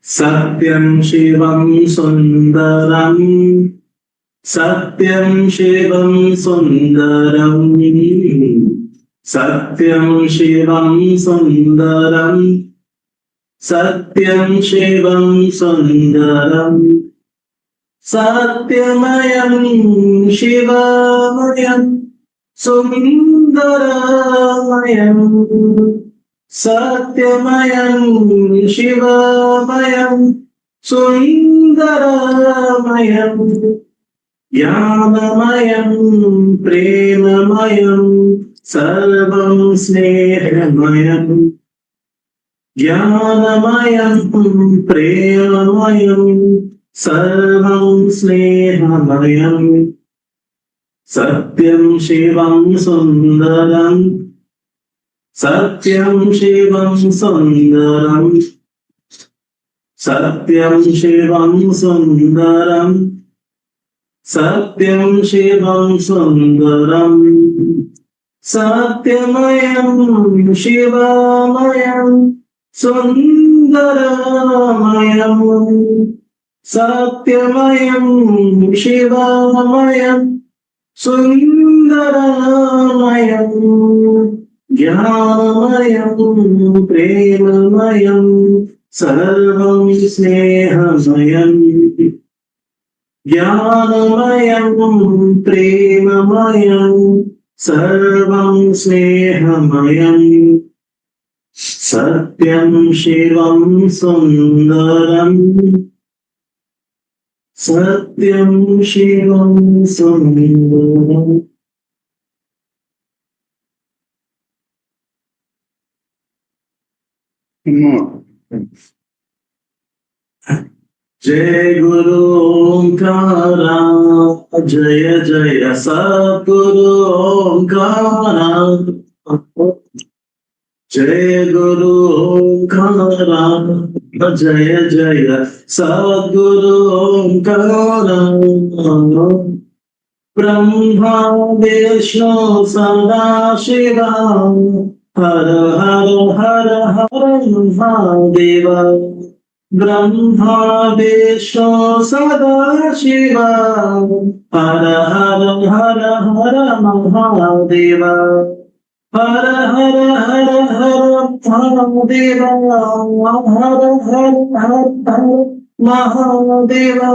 Satyam Shivam Sundaram, Satyam Shivam Sundaram, Satyam Shivam Sundaram, Satyam Shivam Sundaram, Satyamayam Shivamayam Sundaramayam, Satyamayam Shivamayam Sundaramayam, Jnanamayam Premamayam Sarvam Snehamayam, Jnanamayam Premamayam Sarvam Snehamayam, Satyam Shivam Sundaram, Satyam Shivam Sundaram, Satyam Shivam Sundaram, Satyam Shivam Sundaram, Satyamayam Shivamayam Sundaramayam, Satyamayam Shivamayam Sundaramayam, Jnanamayam Premamayam Sarvam Snehamayam, Jnanamayam Premamayam Sarvam Snehamayam, Satyam Shivam Sundaram, Satyam Shivam Sundaram. Jai Guru Omkara, Jaya Jaya Sadguru Omkara, Jai Guru Omkara, Jaya Jaya Sadguru Omkara, Brahma Vishnu Sada Shiva, Hara Hara Hara Hara Mahadeva, Brahma Vishnu Sada Shiva, Hara Hara Hara Hara Mahadeva, Hara Hara Hara Hara Mahadeva, Hara Hara Hara Mahadeva,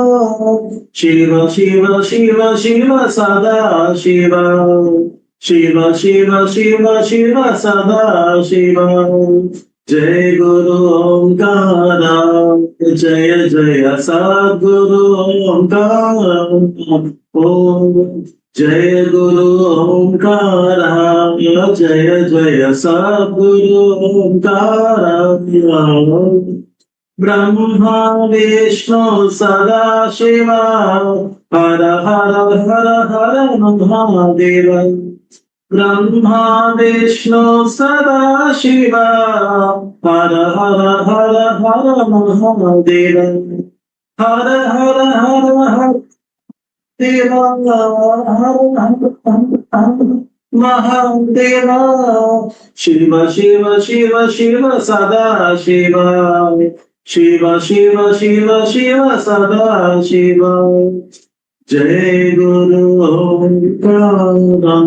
Shiva Shiva Shiva Shiva Sada Shiva, Shiva Shiva Shiva Shiva Sada Shiva, Jai Guru Omkara, Jaya Jaya Sadguru Omkara, Om Jaya Guru Omkara, Jaya Jaya Sadguru Omkara, Brahma Vishnu Sada Shiva, Hara Hara Hara Hara Mahadeva, Brahma Vishnu Sada Shiva, Hara Hara Hara Hara Mahadeva, Hara Hara Hara Hara Deva, Hara Hara Mahadeva, Shiva Shiva Shiva Shiva Sada Shiva, Shiva Shiva Shiva Shiva Sada Shiva, Jai Guru Omkara,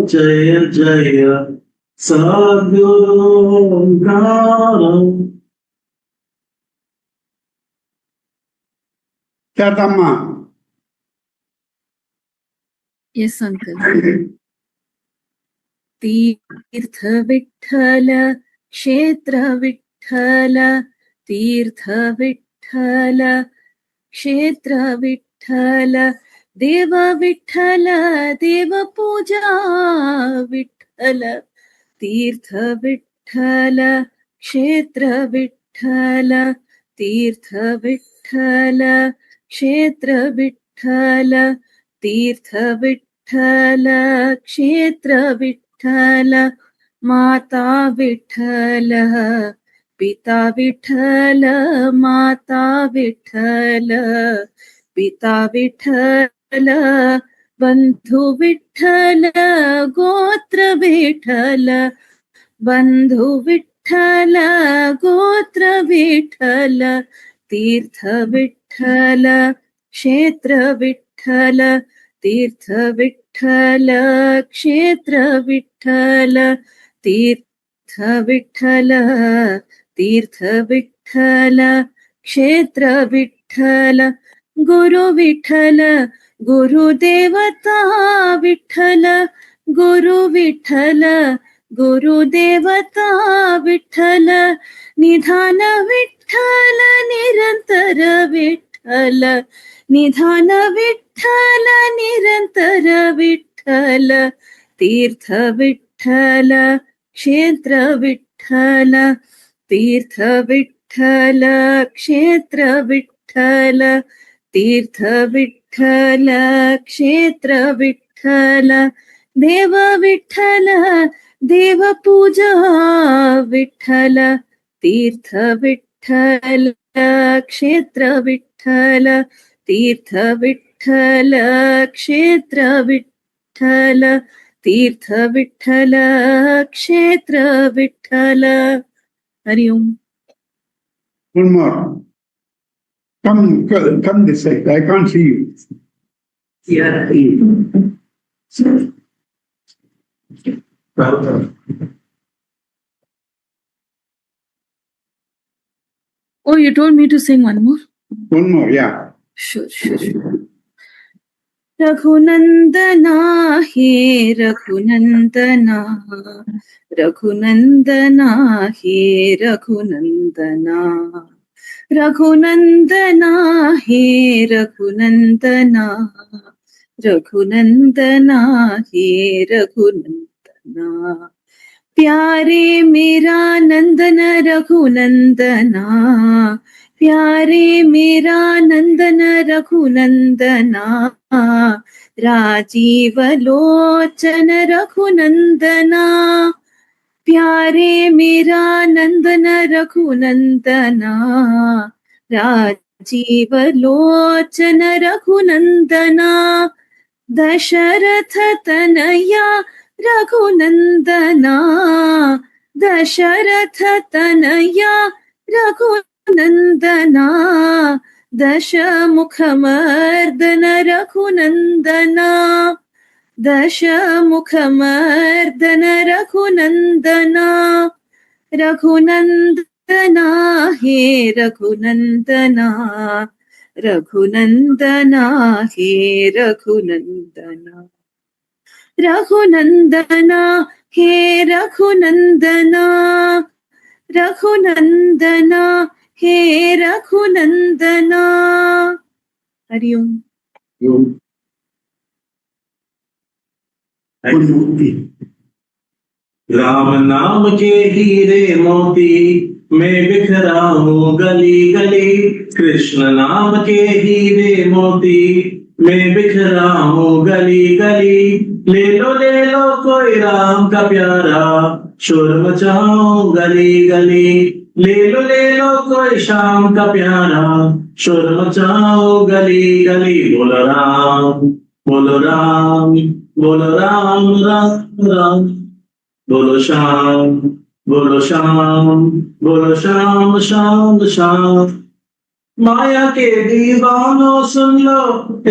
Jaya Jaya Sadguru Omkara. Kathamma. Yes, Uncle. Tirtha Vithala, Kshetra Vithala, Tirtha Vithala, Kshetra Vithala, Deva Vithala, Deva Puja Vithala, Tirtha Vithala, Kshetra Vithala, Tirtha Vithala, Kshetra Vithala, Tirtha Vithala, Kshetra Vitthal माता विठ्ठल पिता विठ्ठल माता विठ्ठल पिता विठ्ठल बंधु विठ्ठल गोत्र विठ्ठल बंधु विठ्ठल गोत्र विठ्ठल तीर्थ विठ्ठल क्षेत्र विठ्ठल तीर्थ विठ्ठल क्षेत्र विठ्ठल तीर्थ विठ्ठल तीर्थ विठ्ठल क्षेत्र विठ्ठल गुरु विठ्ठल गुरुदेवता विठ्ठल गुरु विठ्ठल गुरुदेवता विठ्ठल निधान विठ्ठल निरंतर विठ्ठल निधान विठ्ठल निरंतर विठ्ठल तीर्थ विठ्ठल क्षेत्र विठ्ठल तीर्थ विठ्ठल क्षेत्र विठ्ठल तीर्थ विठ्ठल क्षेत्र विठ्ठल देव विठ्ठल देव पूजा विठ्ठल तीर्थ विठ्ठल क्षेत्र विठ्ठल तीर्थ विठ्ठल क्षेत्र विठ्ठल तीर्थ विठ्ठल क्षेत्र विठ्ठल हरि ओम One more. Come this side. I can't see you. Yeah. Oh, you told me to sing one more? One more, yeah. Sure. Raghunandana हे रघुनंदना रघुनंदना हे रघुनंदना रघुनंदना हे रघुनंदना रघुनंदना हे रघुनंदना प्यारे मेरा नंदन रघुनंदना प्यारे मेरा नंदन रघुनंदना राजीव लोचन रघुनंदना प्यारे मेरा नंदन रघुनंदना राजीव लोचन रघुनंदना दशरथ तनया रघुनंदना दशरथ तनया रघुनंदना दशमुखमर्दन रघुनंदना दशमुखमर्दन रघुनंदना रघुनंदना हे रघुनंदना रघुनंदना हे रघुनंदना रघुनंदना हे रघुनंदना रघुनंदना हे रघुनंदना हरि ओम राम नाम के हीरे मोती मैं बिखरा हूँ गली गली कृष्ण नाम के हीरे मोती मैं बिखरा हूँ गली गली ले लो कोई राम का प्यारा शोर मचाओ गली गली ले लो कोई श्याम का प्यारा शोर मचाओ गली गली बोलो राम बोलो राम बोलो राम राम राम बोलो श्याम बोलो श्याम बोलो श्याम श्याम श्याम माया के दीवानों सुन लो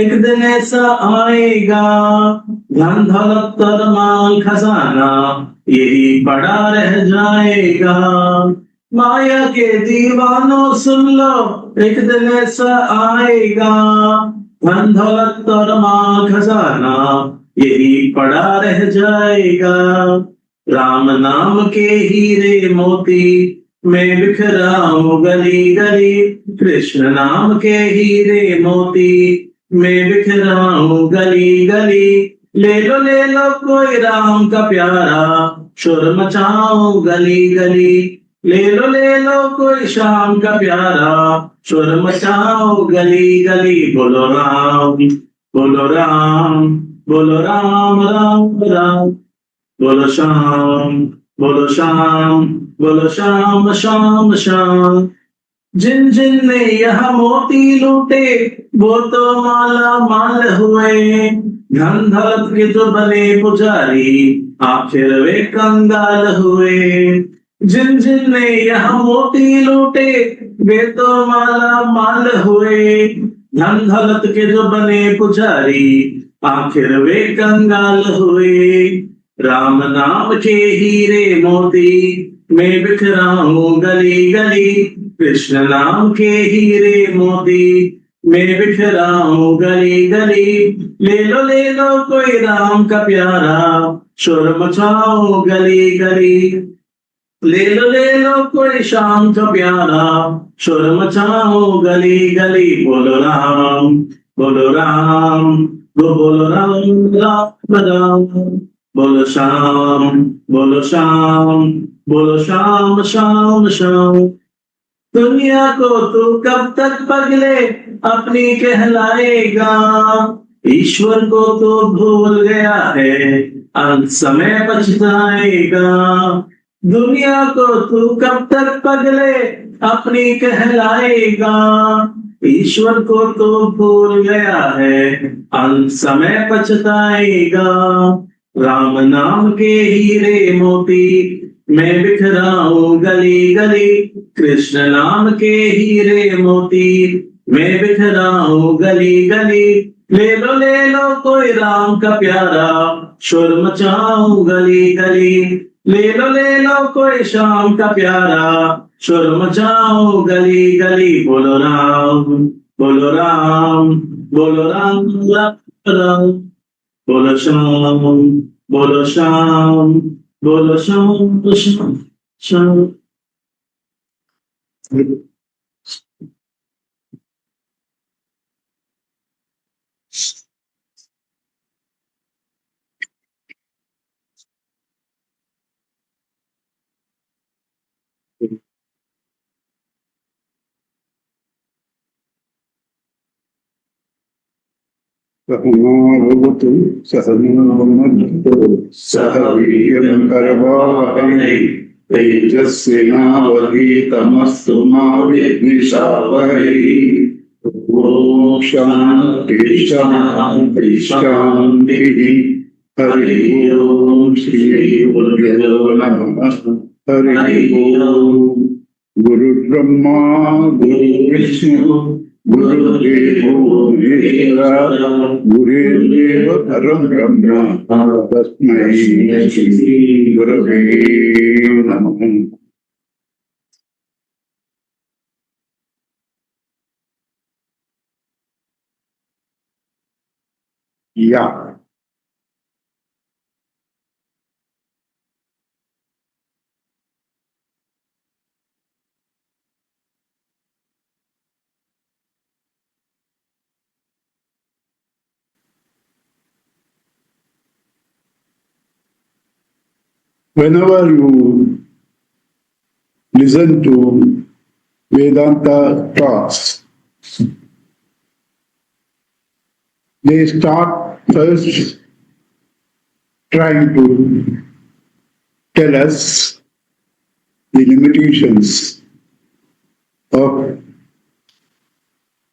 एक दिन ऐसा आएगा धन दौलत और माल खजाना यही पड़ा रह जाएगा माया के दीवानों सुन लो एक दिन ऐसा आएगा धन दौलत और माल खजाना यही पड़ा रह जाएगा राम नाम के हीरे मोती मैं बिखरा हूँ गली गली कृष्ण नाम के हीरे मोती मैं बिखरा हूँ गली गली ले लो कोई राम का प्यारा शोर मचाओ गली गली ले लो कोई श्याम का प्यारा शोर मचाओ गली गली बोलो राम बोलो राम बोलो राम राम राम बोलो श्याम, बोलो श्याम, बोलो श्याम श्याम श्याम। जिन जिन ने यह मोती लूटे वो तो माला माल हुए, धन दौलत के जो बने पुजारी आखिर वे कंगाल हुए। जिन जिन ने यह मोती लूटे वे तो माला माल हुए, धन दौलत के जो बने पुजारी आखिर वे कंगाल हुए। राम नाम के हीरे मोती मैं बिखराऊं गली गली, कृष्ण नाम के हीरे मोती मैं बिखराऊं गली गली। ले लो कोई राम का प्यारा, शोर मचाओ गली गली। ले लो कोई शाम का प्यारा, शोर मचाओ गली गली। बोलो राम, बोलो राम, बोलो राम राम राम। बोलो श्याम, बोलो श्याम, बोलो श्याम श्याम श्याम। दुनिया को तू कब तक पगले अपनी कहलाएगा, ईश्वर को तो भूल गया है अंत समय पछताएगा। दुनिया को तू कब तक पगले अपनी कहलाएगा, ईश्वर को तो भूल गया है अंत समय पछताएगा। राम नाम के हीरे मोती मैं बिखराऊं गली गली, कृष्ण नाम के हीरे मोती मैं बिखराऊं गली गली। ले लो कोई राम का प्यारा, शोर मचाऊं गली गली। ले लो कोई शाम का प्यारा, शोर मचाऊं गली गली। बोलो राम, बोलो राम, बोलो राम राम राम। बोलो श्याम, बोलो श्याम, बोलो श्याम श्याम श्याम। सहनावतु सहनावतु सह वीर्यं करवावहै, तेजस्विनावधीतमस्तु मा विद्विषावहै। ॐ शान्ति शान्ति शान्तिः। हरि ओम श्री गुरुदेव नमः। हरि ओम। गुरु ब्रह्मा गुरु विष्णु गुरुदेवो महेश्वरः, गुरुर्देव परं ब्रह्म तस्मै श्री गुरवे नमः। या whenever you listen to Vedanta talks, they start first trying to tell us the limitations of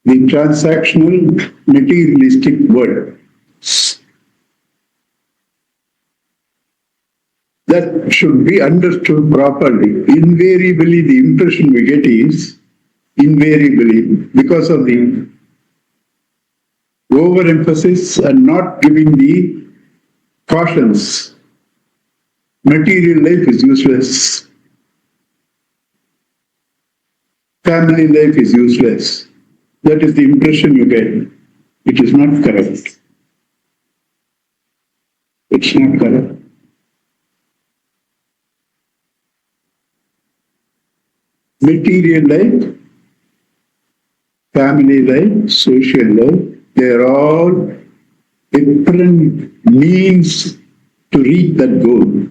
the transactional materialistic world. That should be understood properly. Invariably, the impression we get is, invariably, because of the overemphasis and not giving the cautions, material life is useless, family life is useless. That is the impression you get. It is not correct. It's not correct. Material life, family life, social life, they are all different means to reach that goal.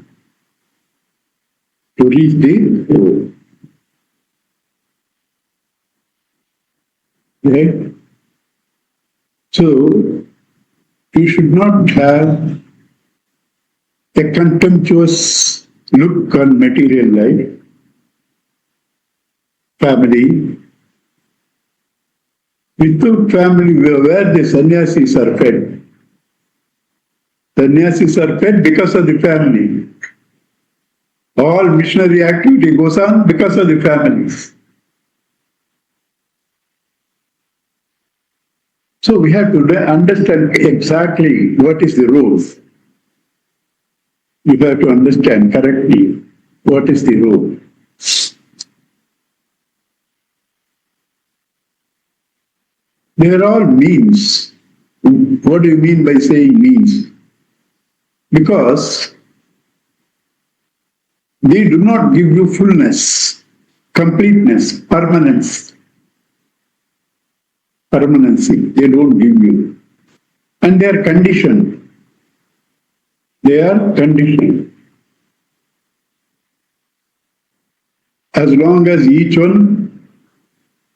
To reach the goal. Right? So, you should not have a contemptuous look on material life, family. Without family, where the sannyasis are fed. Sannyasis are fed because of the family. All missionary activity goes on because of the families. So we have to understand exactly what is the role. You have to understand correctly what is the role. They are all means. What do you mean by saying means? Because they do not give you fullness, completeness, permanency. They don't give you. And they are conditioned. They are conditioned. As long as each one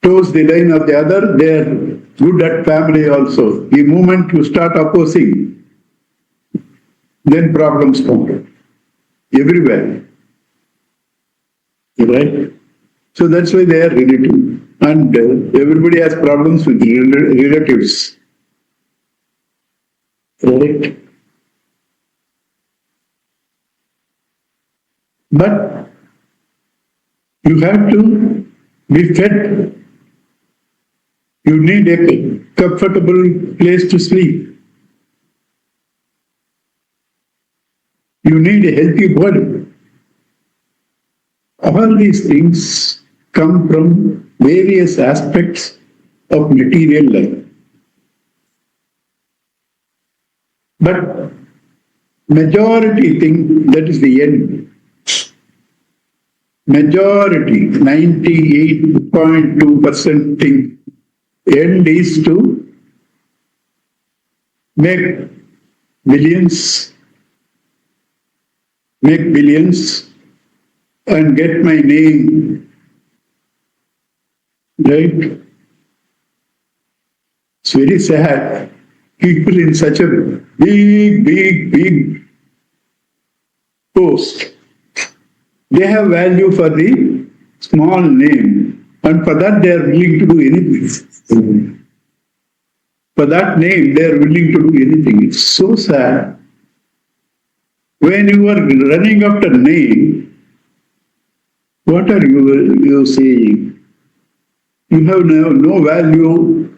toes the line of the other, they are good at family also. The moment you start opposing, then problems come. Everywhere. Right? So that's why they are relative. And everybody has problems with relatives. Right? But you have to be fed. You need a comfortable place to sleep. You need a healthy body. All these things come from various aspects of material life. But majority think that is the end. Majority, 98.2% think end is to make billions, and get my name. Right? It's very sad. People in such a big post, they have value for the small name, and for that they are willing to do anything. For that name, they are willing to do anything. It's so sad. When you are running after name, what are you saying? You have no value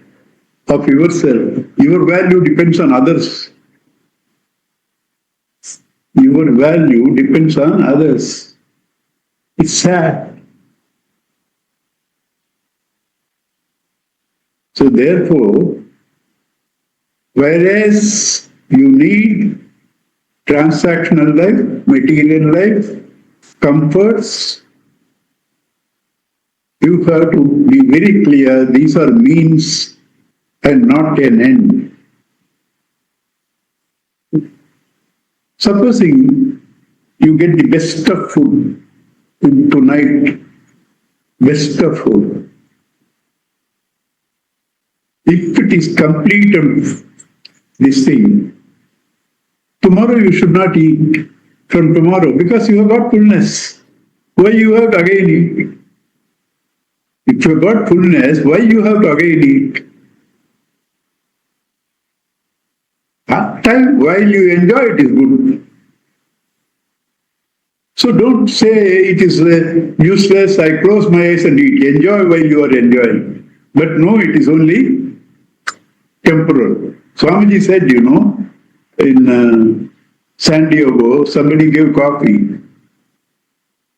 of yourself. Your value depends on others. Your value depends on others. It's sad. So therefore, whereas you need transactional life, material life, comforts, you have to be very clear, these are means and not an end. Supposing you get the best of food tonight, best of food. If it is complete of this thing, tomorrow you should not eat from tomorrow because you have got fullness. Why you have to again eat? If you have got fullness, why you have to again eat? That time while you enjoy it is good. So don't say it is useless, I close my eyes and eat. Enjoy while you are enjoying. But no, it is only temporal. Swamiji said, in San Diego, somebody gave coffee.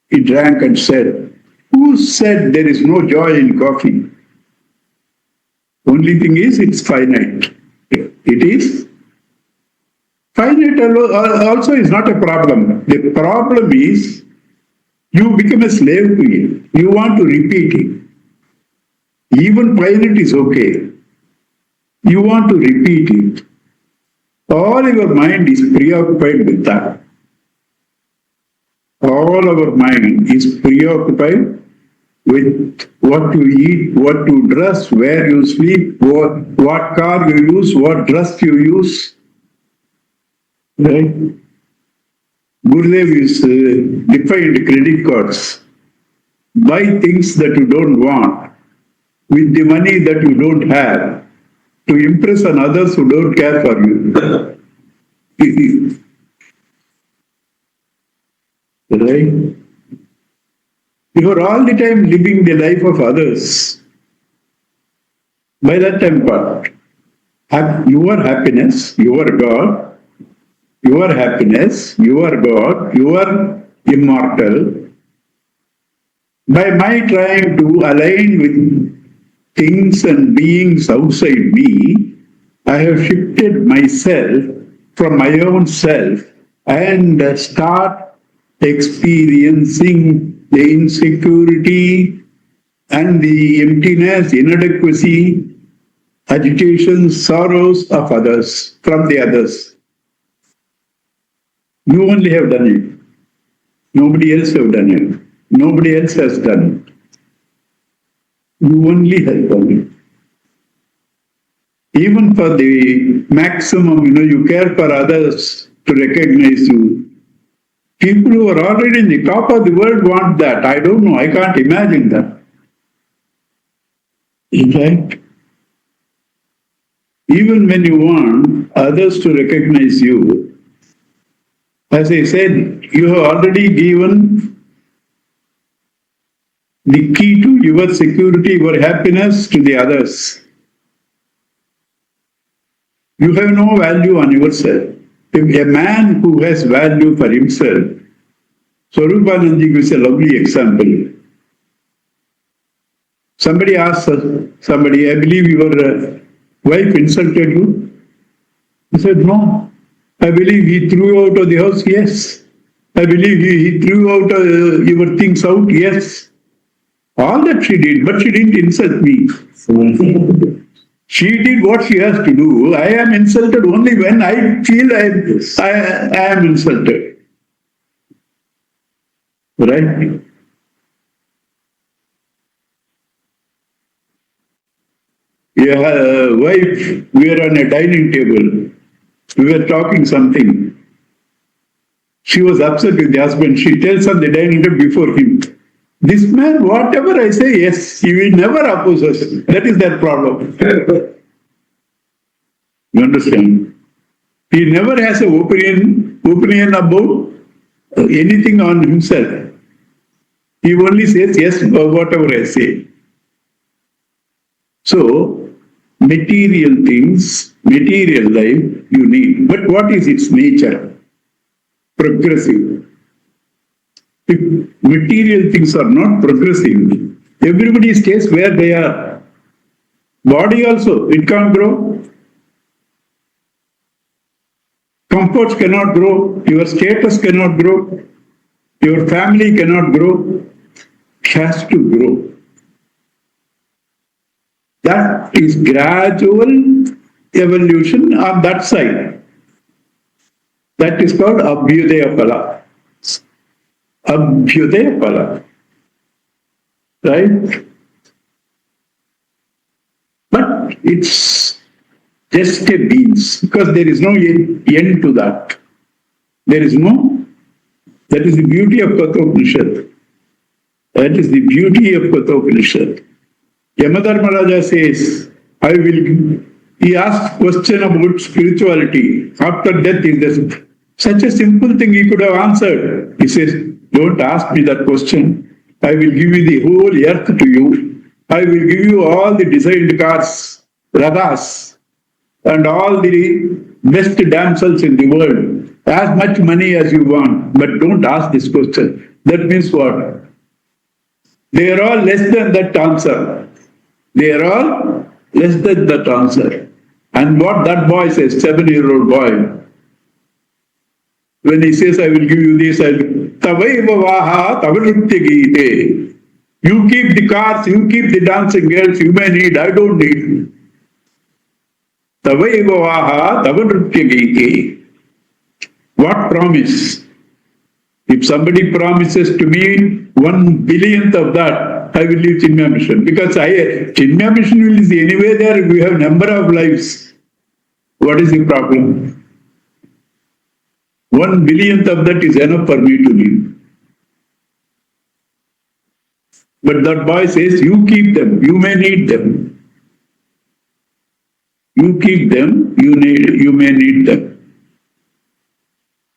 He drank and said, who said there is no joy in coffee? Only thing is, it's finite. It is finite also is not a problem. The problem is, you become a slave to it. You want to repeat it. Even finite is okay. You want to repeat it. All your mind is preoccupied with that. All our mind is preoccupied with what you eat, what you dress, where you sleep, what car you use, what dress you use. Right? Gurudev is defined credit cards. Buy things that you don't want with the money that you don't have to impress on others who don't care for you. Right? You are all the time living the life of others. By that time, what? Your happiness, your God, your happiness, your God, your immortal. By my trying to align with things and beings outside me, I have shifted myself from my own self and start experiencing the insecurity and the emptiness, inadequacy, agitation, sorrows of others, from the others. You only have done it. Nobody else have done it. Nobody else has done it. You only have done it. Even for the maximum, you care for others to recognize you. People who are already in the top of the world want that. I don't know. I can't imagine that. Right? Even when you want others to recognize you, as I said, you have already given the key to your security, your happiness to the others. You have no value on yourself. If a man who has value for himself, Swarupanandaji gives a lovely example. Somebody asked somebody, I believe your wife insulted you? He said, no. I believe he threw you out of the house? Yes. I believe he threw out your things out? Yes. All that she did, but she didn't insult me. She did what she has to do. I am insulted only when I feel I am insulted. Right? Yeah, wife, we were on a dining table. We were talking something. She was upset with the husband. She tells on the dining table before him, this man, whatever I say, yes, he will never oppose us. That is their problem. You understand? He never has an opinion about anything on himself. He only says yes, whatever I say. So, material things, material life, you need. But what is its nature? Progressive. If material things are not progressive, everybody stays where they are. Body also, it can't grow. Comforts cannot grow. Your status cannot grow. Your family cannot grow. It has to grow. That is gradual evolution on that side. That is called Abhyudaya Phala. Abhyudaya Phala. Right? But it's just a means, because there is no end to that. There is no. That is the beauty of Kathopanishad. That is the beauty of Kathopanishad. Yamadharmaraja says, he asked question about spirituality. After death, is there such a simple thing he could have answered. He says, don't ask me that question. I will give you the whole earth to you. I will give you all the designed cars, radhas, and all the best damsels in the world. As much money as you want, but don't ask this question. That means what? They are all less than that answer. They are all less than that answer. And what that boy says, 7-year-old boy, when he says, I will give you this, Tavaiva vaha tavarupti gite. You keep the cars, you keep the dancing girls, you may need, I don't need. Tavaiva vaha tavarupti gite. What promise? If somebody promises to me 1/1000th of that, I will leave Chinmaya mission. Because Chinmaya mission will is anyway there, we have number of lives. What is the problem? 1 billionth of that is enough for me to live. But that boy says, you keep them, you may need them. You keep them, you may need them.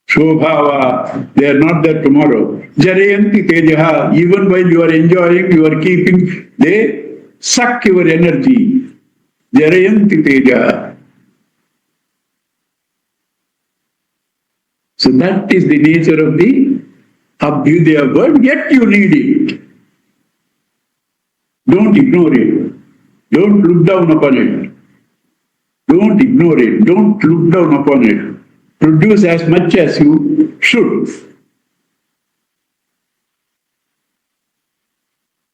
Shobhava, they are not there tomorrow. Jarayanti tejaha, even while you are enjoying, you are keeping, they suck your energy. Jarayanti tejaha. So that is the nature of the Abhyudaya word, yet you need it. Don't ignore it. Don't look down upon it. Don't ignore it. Don't look down upon it. Produce as much as you should.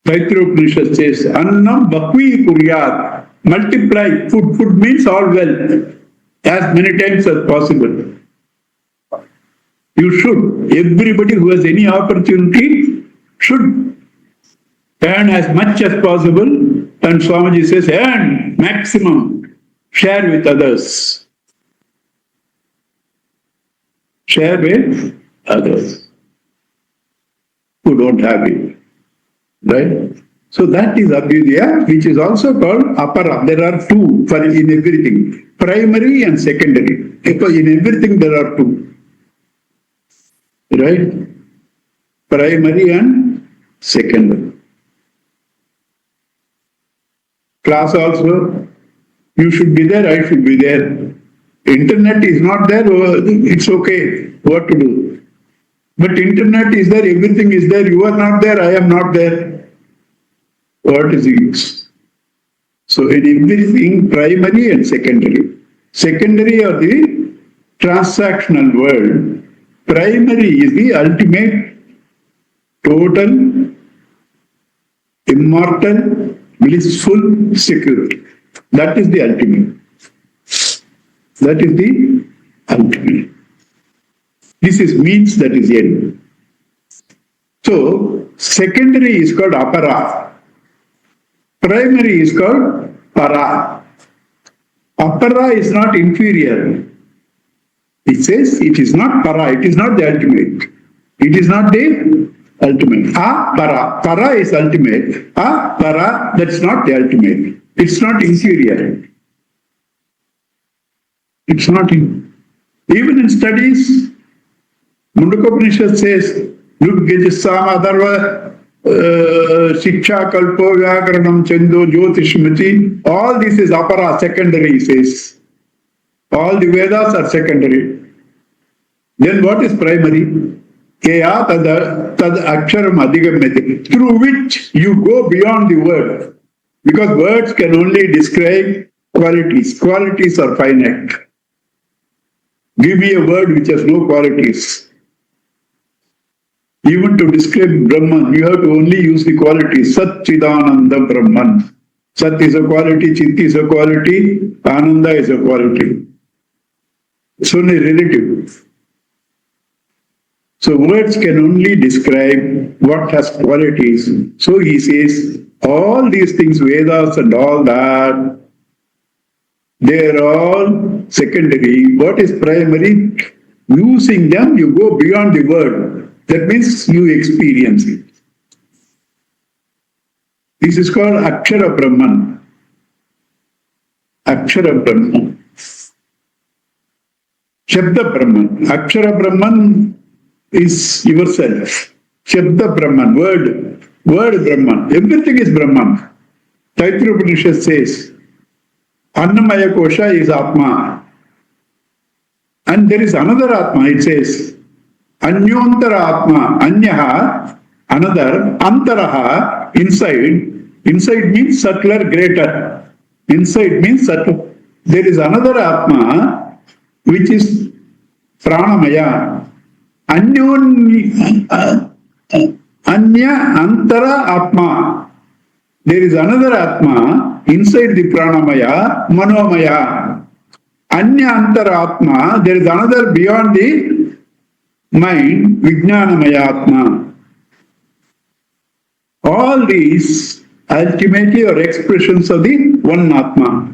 Upanishad says, Annam Bakvi Kuryat. Multiply food. Food means all wealth. As many times as possible. You should. Everybody who has any opportunity should earn as much as possible. And Swamiji says, earn maximum. Share with others. Share with others who don't have it. Right? So that is Abhyudaya, which is also called Apara. There are two for in everything. Primary and secondary. In everything there are two. Right? Primary and secondary. Class also, you should be there, I should be there. Internet is not there, it's okay, what to do. But internet is there, everything is there, you are not there, I am not there. What is the use? So in everything, primary and secondary. Secondary are the transactional world. Primary is the ultimate, total, immortal, blissful security. That is the ultimate. That is the ultimate. This is means, that is end. So, secondary is called apara. Primary is called para. Apara is not inferior. It says it is not para, it is not the ultimate. It is not the ultimate. Para. Para is ultimate. Para, that's not the ultimate. It's not inferior. It's not in. Even in studies, Upanishad says, Nudgajasama Dharma, Shiksha Kalpo Vyakaranam Chendo Jyotishmati. All this is apara, secondary, he says. All the Vedas are secondary. Then what is primary? Kya tad aksharam adhigamyate, through which you go beyond the word. Because words can only describe qualities. Qualities are finite. Give me a word which has no qualities. Even to describe Brahman, you have to only use the qualities. Sat Chidananda Brahman. Sat is a quality, Chit is a quality, Ananda is a quality. It's only relative. So words can only describe what has qualities. So he says, all these things, Vedas and all that, they are all secondary. What is primary? Using them, you go beyond the word. That means you experience it. This is called Akshara Brahman. Akshara Brahman. Shabda Brahman. Akshara Brahman is yourself. Shabda Brahman, word Brahman. Everything is Brahman. Upanishad says, Annamaya Kosha is Atma. And there is another Atma, it says, Anyontara Atma, Anyaha, another, Antaraha, inside. Inside means subtler, greater. Inside means subtle. There is another Atma, which is Pranamaya. Anya Antara Atma. There is another Atma inside the Pranamaya, Manomaya. Anya Antara Atma, there is another beyond the mind, Vijnanamaya Atma. All these ultimately are expressions of the one Atma.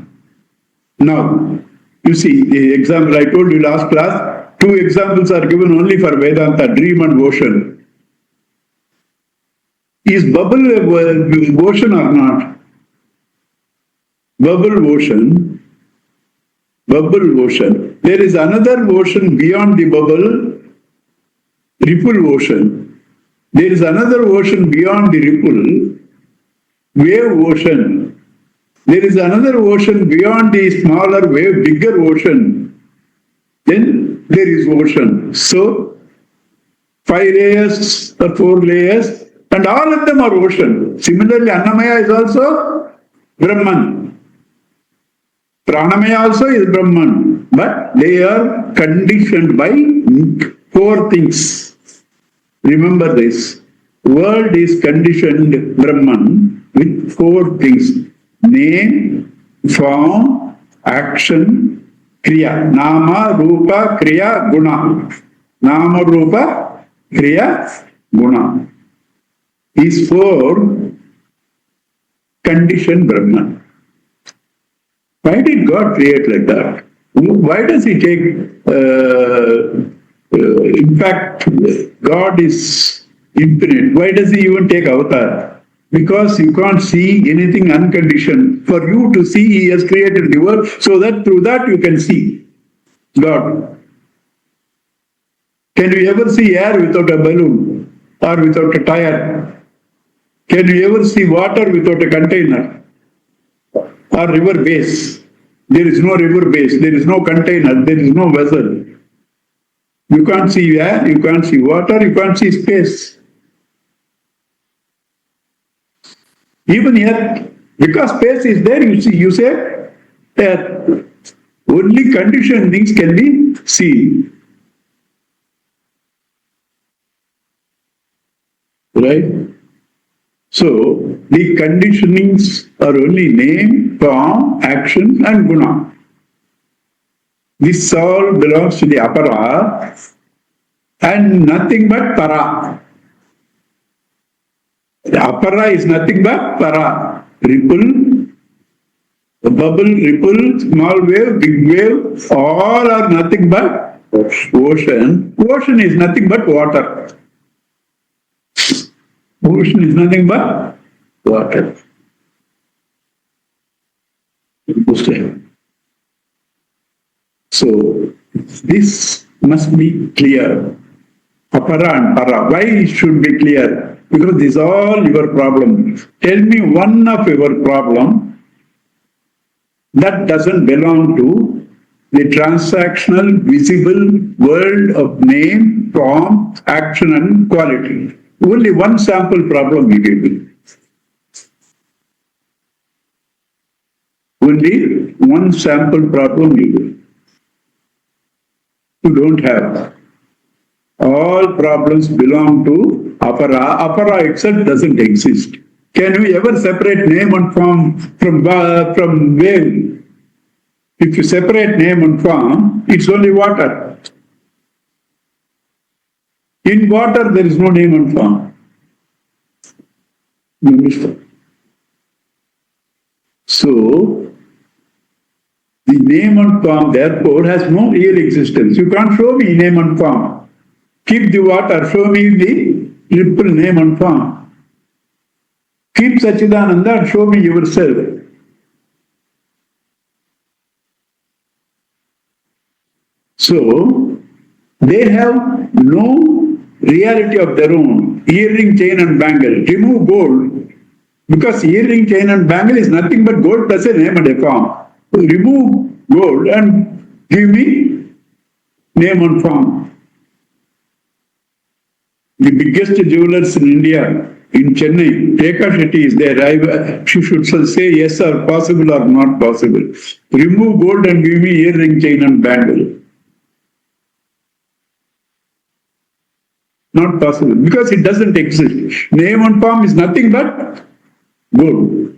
Now, you see, the example I told you last class, Two examples are given only for Vedanta, dream and ocean. Is bubble ocean or not? Bubble ocean. Bubble ocean. There is another ocean beyond the bubble, ripple ocean. There is another ocean beyond the ripple, wave ocean. There is another ocean beyond the smaller wave, bigger ocean. Then there is ocean. So, 5 layers or 4 layers, and all of them are ocean. Similarly, Annamaya is also Brahman. Pranamaya also is Brahman. But they are conditioned by 4 things. Remember this. World is conditioned Brahman with 4 things. Name, form, action, kriya. Nama, rupa, kriya, guna. Nama, rupa, kriya, guna. These 4 conditioned Brahman. Why did God create like that? Why does He take... in fact, God is infinite. Why does He even take avatar? Because you can't see anything unconditioned. For you to see, He has created the world so that through that you can see God. Can you ever see air without a balloon or without a tire? Can you ever see water without a container or river base? There is no river base, there is no container, there is no vessel. You can't see air, you can't see water, you can't see space. Even here, because space is there, you say that only conditioned things can be seen. Right? So, the conditionings are only name, form, action, and guna. This all belongs to the apara and nothing but para. The apara is nothing but para. Ripple, bubble, ripple, small wave, big wave, all are nothing but ocean. Ocean is nothing but water. Ocean is nothing but water. So, this must be clear. Apara and para. Why it should be clear? Because this is all your problem. Tell me one of your problem that doesn't belong to the transactional, visible world of name, form, action, and quality. Only one sample problem you give me. Only one sample problem you give. You don't have. All problems belong to apara. Apara itself doesn't exist. Can we ever separate name and form from wave? If you separate name and form, it's only water. In water, there is no name and form. You understand? So, the name and form, therefore, has no real existence. You can't show me name and form. Keep the water, show me the ripple, name and form. Keep Sachidananda and show me yourself. So, they have no reality of their own. Earring, chain and bangle. Remove gold. Because earring, chain and bangle is nothing but gold plus a name and a form. So remove gold and give me name and form. The biggest jewelers in India, in Chennai, Rekha Shetty is there. She should say yes or possible or not possible. Remove gold and give me earring, chain and bangle. Not possible, because it doesn't exist. Name and form is nothing but gold.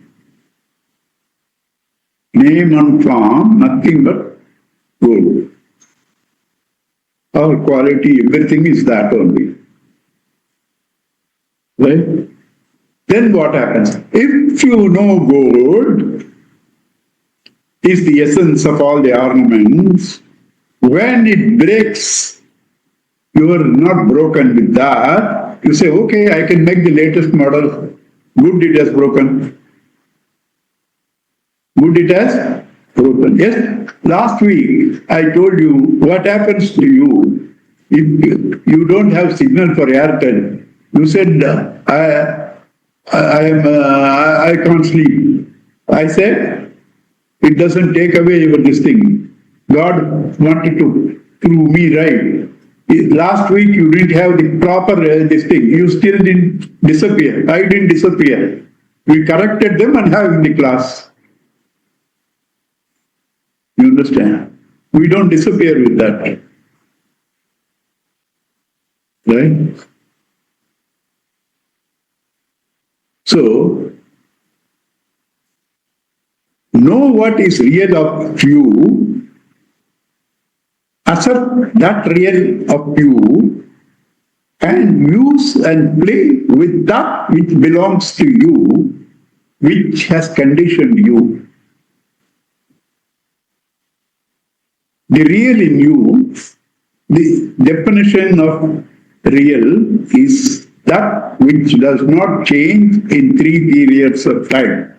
Name and form, nothing but gold. Our quality, everything is that only. Right? Then what happens? If you know gold is the essence of all the ornaments, When it breaks, you are not broken with that. You say, okay, I can make the latest model. Good, it has broken. Good, it has broken. Yes, last week I told you what happens to you if you don't have signal for Airtel. You said, I can't sleep. I said, it doesn't take away your this thing. God wanted to prove me right. Last week you didn't have the proper this thing. You still didn't disappear. I didn't disappear. We corrected them and have in the class. You understand? We don't disappear with that. Right? So, know what is real of you, assert that real of you, and use and play with that which belongs to you, which has conditioned you. The real in you, the definition of real is that which does not change in 3 periods of time.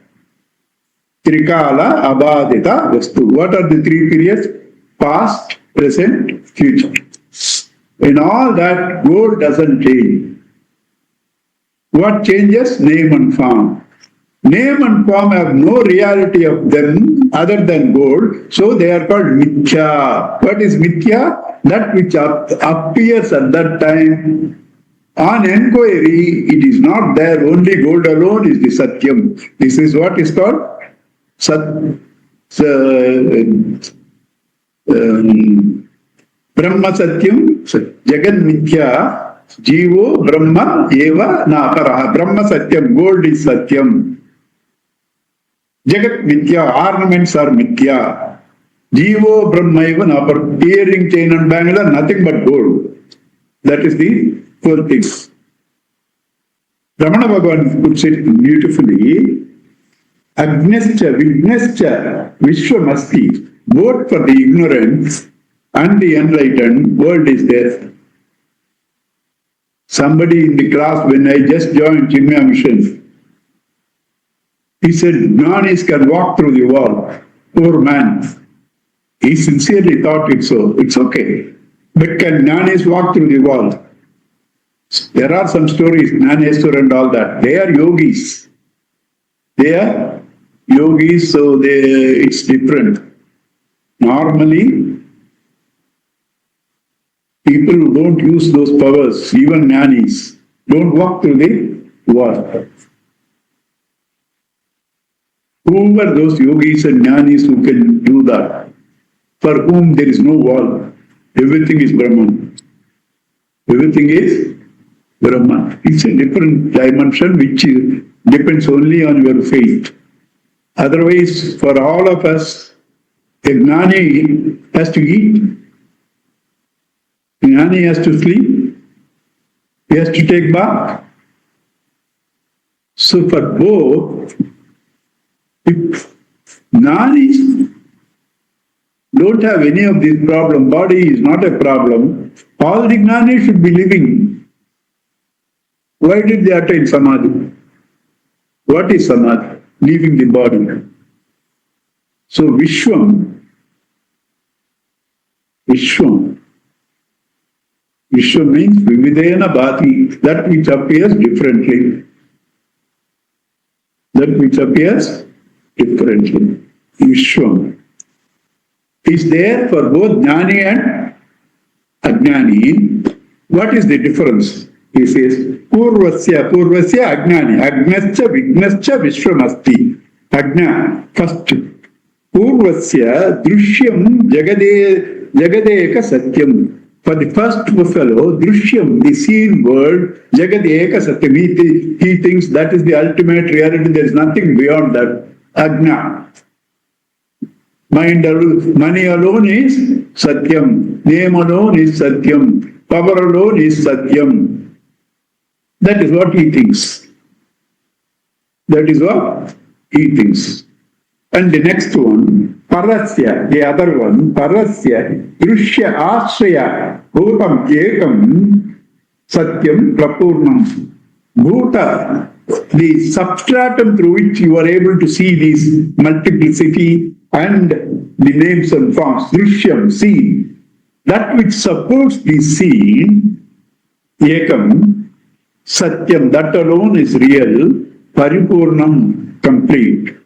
Trikala, Abadita, Vastu. What are the 3 periods? Past, present, future. In all that, gold doesn't change. What changes? Name and form. Name and form have no reality of them other than gold, so they are called mithya. What is mithya? That which appears at that time. On enquiry, it is not there, only gold alone is the satyam. This is what is called Brahma Satyam, Jagan Mithya, Jivo Brahma Eva Naparaha. Brahma Satyam, gold is Satyam. Jagat Mithya, ornaments are Mithya. Jivo Brahma Eva Naparaha. Earring, chain and bangle are nothing but gold. That is the 4 things. Ramana Bhagavan puts it beautifully. Agnescha, Vignescha, Vishwamasti, both for the ignorant and the enlightened, world is there. Somebody in the class, when I just joined Chinmaya mission, he said, Jnanis can walk through the wall. Poor man. He sincerely thought it so. It's okay. But can Jnanis walk through the wall? There are some stories, Jnaneswar and all that. They are yogis. They are yogis, so it's different. Normally, people who don't use those powers, even jnanis, don't walk through the wall. Who are those yogis and jnanis who can do that? For whom there is no wall. Everything is Brahman. Everything is Brahman. It's a different dimension which depends only on your faith. Otherwise, for all of us, a jnani has to eat, a jnani has to sleep, he has to take bath. So for both, if jnanis don't have any of these problems, body is not a problem, all the jnanis should be living. Why did they attain samadhi? What is samadhi? Leaving the body. So Vishwam means Vividena Bhati, that which appears differently. That which appears differently. Vishwam is there for both Jnani and Ajnani. What is the difference? He says, Purvasya Ajnani, Agnascha Vignascha Vishwamasti. Ajna, first. Purvasya Drishyam Jagadeka Satyam. For the first fellow, Drishyam, the seen world, Jagadeka Satyam. He thinks that is the ultimate reality, there is nothing beyond that. Ajna. Money alone is Satyam. Name alone is Satyam. Power alone is Satyam. That is what he thinks. That is what he thinks. And the next one, Parasya, the other one, Parasya, Drishya Ashraya, Bhutam Ekam, Satyam Prapurnam. Bhuta, the substratum through which you are able to see these multiplicity and the names and forms, Drishyam, seen, that which supports the seen, Ekam, Satyam, that alone is real, Paripurnam, complete.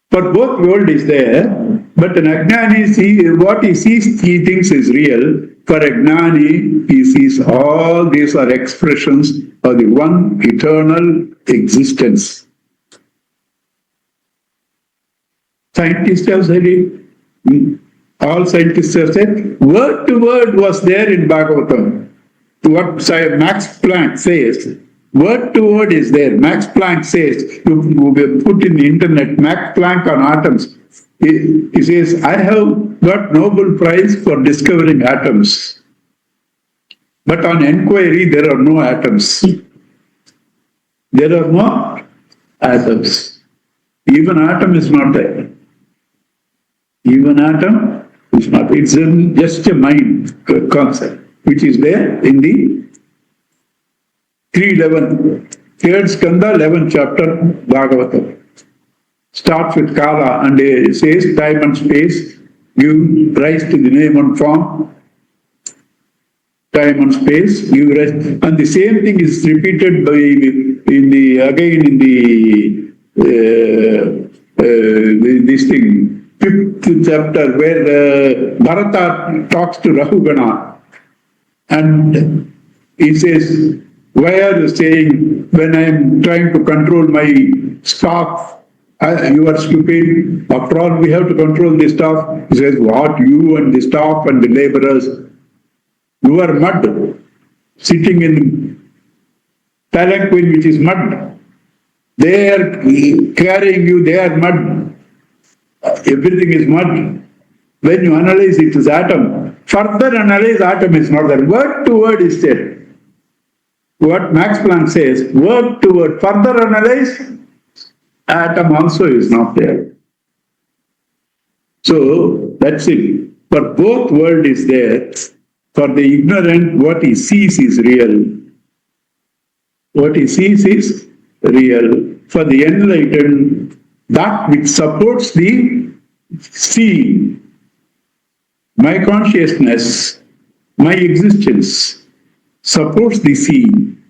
For both world is there, but an Ajnani, what he sees, he thinks is real. For Ajnani, he sees all these are expressions of the one eternal existence. Scientists have said it. All scientists have said, word to word was there in Bhagavatam. What Max Planck says, word to word is there. Max Planck says, you put in the internet, Max Planck on atoms. He says, I have got Nobel Prize for discovering atoms. But on inquiry, there are no atoms. There are no atoms. Even atom is not there. Even atom is not. It's just a mind concept, which is there in the 3:11, 3rd Skanda, 11th chapter, Bhagavatam. Starts with Kala and it says time and space give rise to the name and form. Time and space give rise, and the same thing is repeated again in this thing, 5th chapter, where Bharata talks to Rahugana, and he says, why are you saying when I am trying to control my staff, you are stupid? After all, we have to control the staff. He says, what, you and the staff and the laborers? You are mud, sitting in palanquin, which is mud. They are carrying you, they are mud. Everything is mud. When you analyze it as atom, further analyze atom is not there. Word to word is there. What Max Planck says, word to word, further analyze, atom also is not there. So that's it. For both world is there. For the ignorant, what he sees is real. What he sees is real. For the enlightened, that which supports the seeing, my consciousness, my existence, supports the seeing.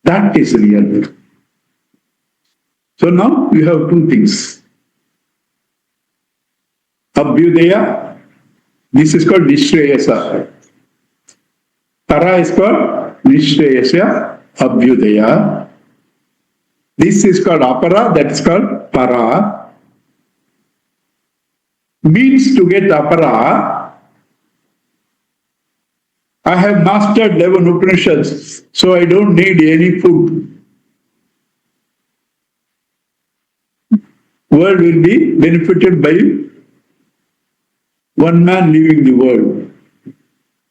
That is real. So now you have two things. Abhyudaya, this is called Nishreyasa. Para is called Nishreyasa, Abhyudaya. This is called Apara, that is called Para. Means to get Apara, I have mastered 11 Upanishads, so I don't need any food. World will be benefited by one man leaving the world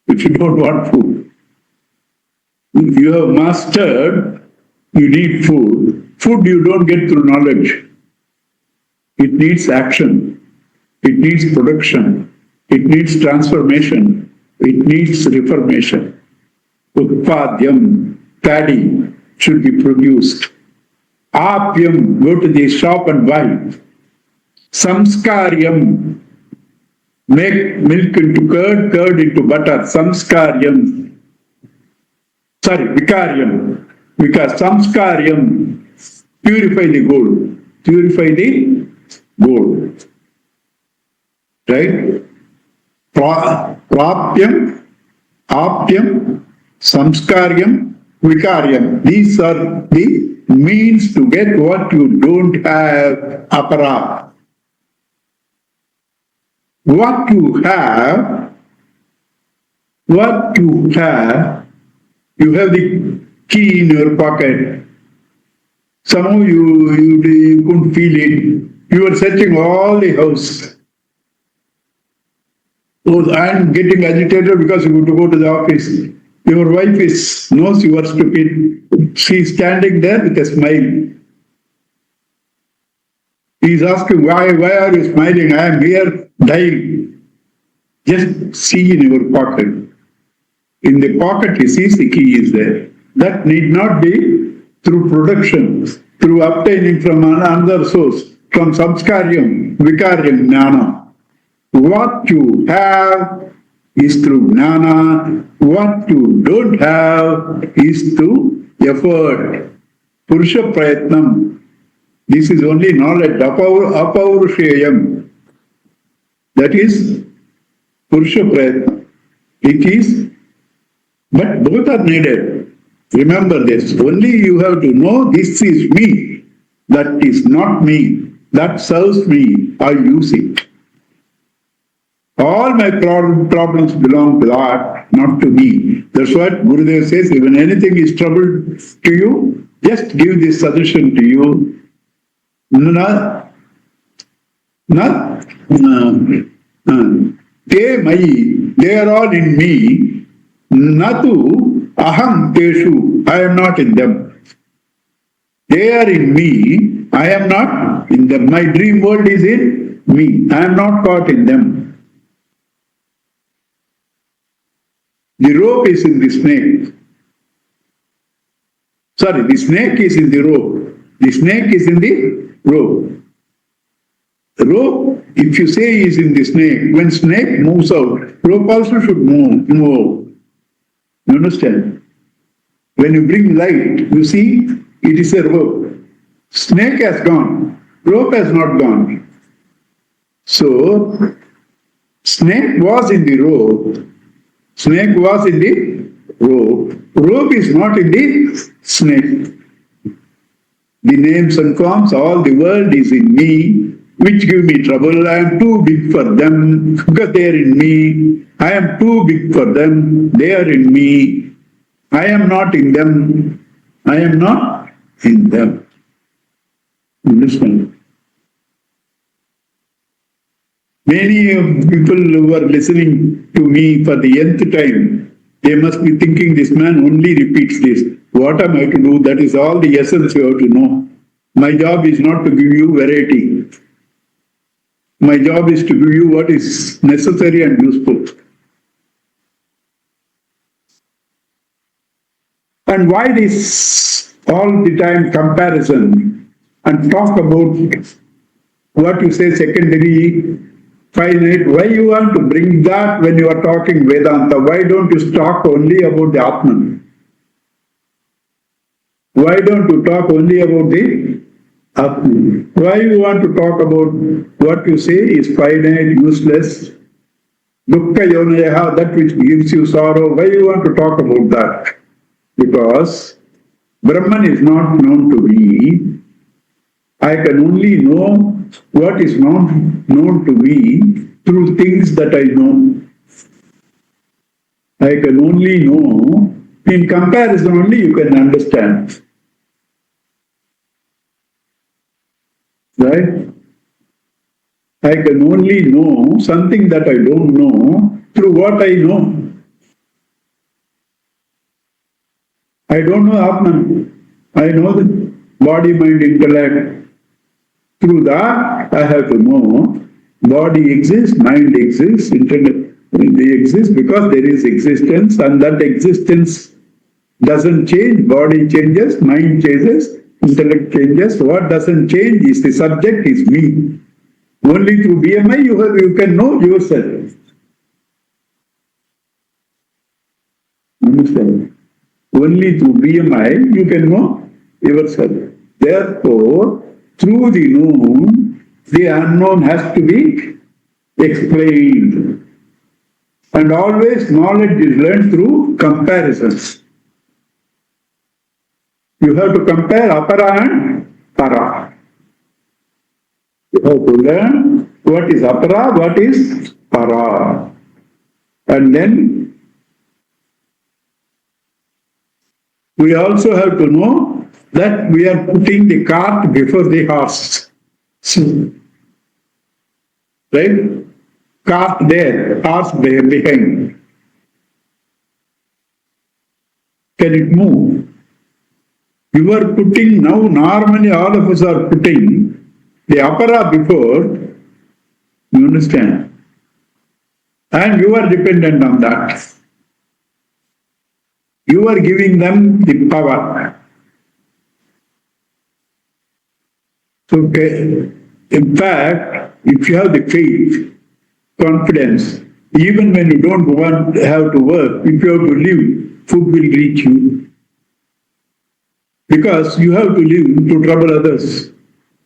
if you don't want food. If you have mastered, you need food. Food you don't get through knowledge. It needs action. It needs production. It needs transformation. It needs reformation. Utpadyam, paddy, should be produced. Apyam, go to the shop and buy. Samskaryam, make milk into curd, curd into butter. Samskaryam. Sorry, Vikaryam. Because Samskaryam, purify the gold. Purify the gold. Right? Prapyam, Apyam, Samskaryam, Vikaryam. These are the means to get what you don't have, Apara. What you have, you have the key in your pocket. Somehow you couldn't feel it. You were searching all the house. Oh, I'm getting agitated because you have to go to the office. Your wife knows you are stupid. She is standing there with a smile. He is asking, why are you smiling? I am here dying. Just see in your pocket. In the pocket, he sees the key is there. That need not be through production, through obtaining from another source, from samskaryam, vikaryam, jnana. What you have is through jnana. What you don't have is through effort. Purusha prayatnam. This is only knowledge, apaurushayam. That is Purusha Prayatna. It is, but both are needed. Remember this. Only you have to know this is me. That is not me. That serves me. I use it. All my problems belong to that, not to me. That's what Gurudev says. When anything is trouble to you, just give this suggestion to you. Te mai, they are all in me. Natu aham teshu, I am not in them. They are in me, I am not in them. My dream world is in me, I am not caught in them. The rope is in the snake. Sorry, the snake is in the rope. The snake is in the rope. The rope, if you say is in the snake, when snake moves out, rope also should move. You understand? When you bring light, you see, it is a rope. Snake has gone. Rope has not gone. So, snake was in the rope. Snake was in the rope. Rope is not in the snake. The names and forms, all the world is in me, which give me trouble. I am too big for them because they are in me. I am too big for them. They are in me. I am not in them. I am not in them. Understand? Many people who are listening to me for the nth time, they must be thinking this man only repeats this. What am I to do? That is all the essence you have to know. My job is not to give you variety. My job is to give you what is necessary and useful. And why this all the time comparison and talk about what you say secondary, finite? Why you want to bring that when you are talking Vedanta? Why don't you talk only about the Atman? Why don't you talk only about the Atman? Why you want to talk about what you say is finite, useless, dukkha yonayaha, that which gives you sorrow? Why you want to talk about that? Because Brahman is not known to me. I can only know what is not known to me through things that I know. I can only know, in comparison only you can understand. Right? I can only know something that I don't know through what I know. I don't know Atman. I know the body, mind, intellect. Through that, I have to know body exists, mind exists, intellect exists because there is existence, and that existence doesn't change. Body changes, mind changes, intellect changes. What doesn't change is the subject, is me. Only through BMI you can know yourself. Understand? Only through BMI you can know yourself. Therefore, through the known, the unknown has to be explained. And always knowledge is learned through comparisons. You have to compare apara and para. You have to learn what is apara, what is para. And then we also have to know that we are putting the cart before the horse. Right? Cart there, horse behind. Can it move? You are putting, now normally all of us are putting the apara before, you understand? And you are dependent on that. You are giving them the power. Okay. In fact, if you have the faith, confidence, even when you don't want to have to work, if you have to live, food will reach you. Because you have to live to trouble others.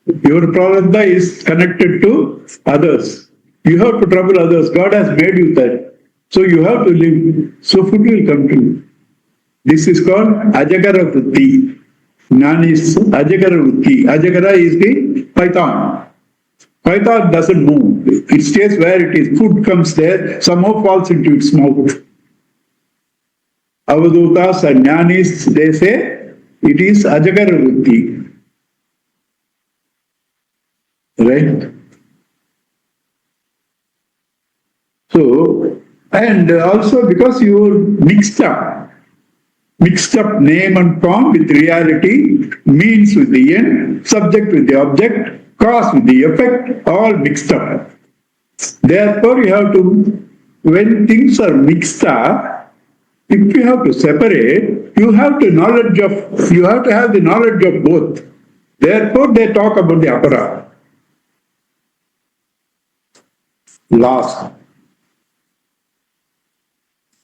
Your prarabdha is connected to others. You have to trouble others. God has made you that. So you have to live. So food will come to you. This is called Ajagara Vritti. Jnana is Ajagara Vritti. Ajagara is the python. Python doesn't move. It stays where it is. Food comes there, somehow falls into its mouth. Avadutas and Jnanis, they say, it is Ajagara Vritti. Right? So, and also because you mixed up name and form with reality, means with the end, subject with the object, cause with the effect, all mixed up. Therefore, you have to, when things are mixed up, if you have to separate, you have to have the knowledge of both. Therefore, they talk about the apara. Last.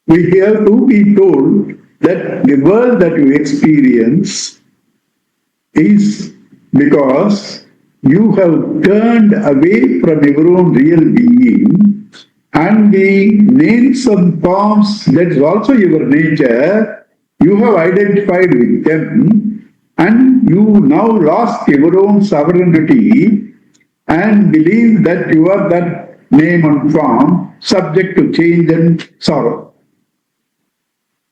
We have to be told that the world that you experience is because you have turned away from your own real being, and the names and forms, that is also your nature, you have identified with them, and you now lost your own sovereignty and believe that you are that name and form, subject to change and sorrow.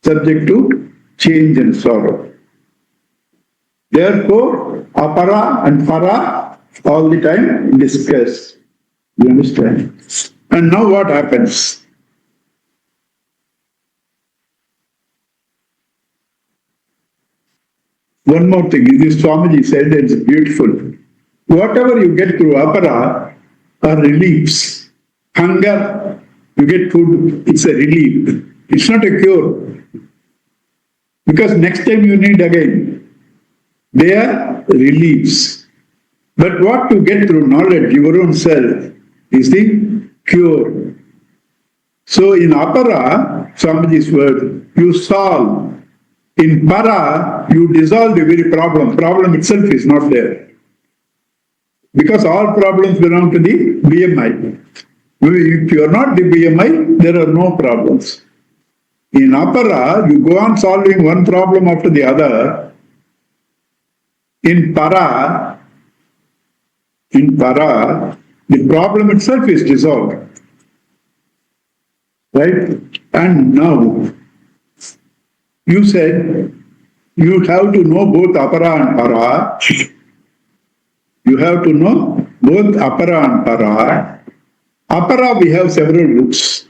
Subject to change and sorrow. Therefore, apara and para all the time discuss. You understand? And now what happens? One more thing, this Swamiji said, it's beautiful. Whatever you get through apara are reliefs. Hunger, you get food, it's a relief. It's not a cure. Because next time you need again. They are reliefs. But what you get through knowledge, your own self, is the cure. So in apara, Swamiji's word, you solve. In para, you dissolve the very problem. Problem itself is not there. Because all problems belong to the BMI. If you are not the BMI, there are no problems. In apara, you go on solving one problem after the other. In para, the problem itself is dissolved. Right? And now, you said you have to know both apara and para. You have to know both apara and para. Apara, we have several books.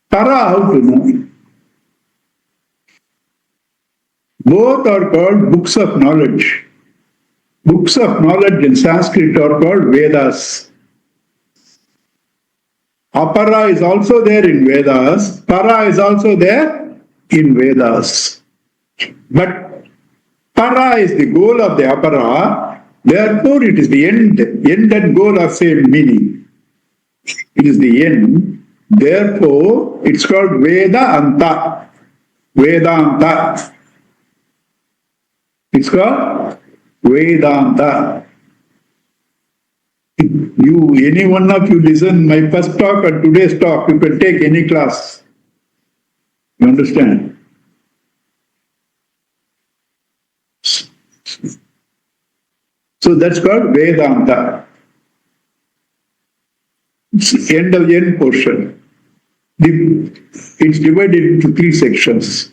Para, how to know? Both are called books of knowledge. Books of knowledge in Sanskrit are called Vedas. Apara is also there in Vedas. Para is also there in Vedas. But para is the goal of the apara. Therefore, it is the end. End and goal are same meaning. It is the end. Therefore, it's called Vedanta. Vedanta. It's called Vedanta. Any one of you listen my first talk or today's talk, you can take any class. You understand? So that's called Vedanta. It's the end of the end portion. It's divided into three sections.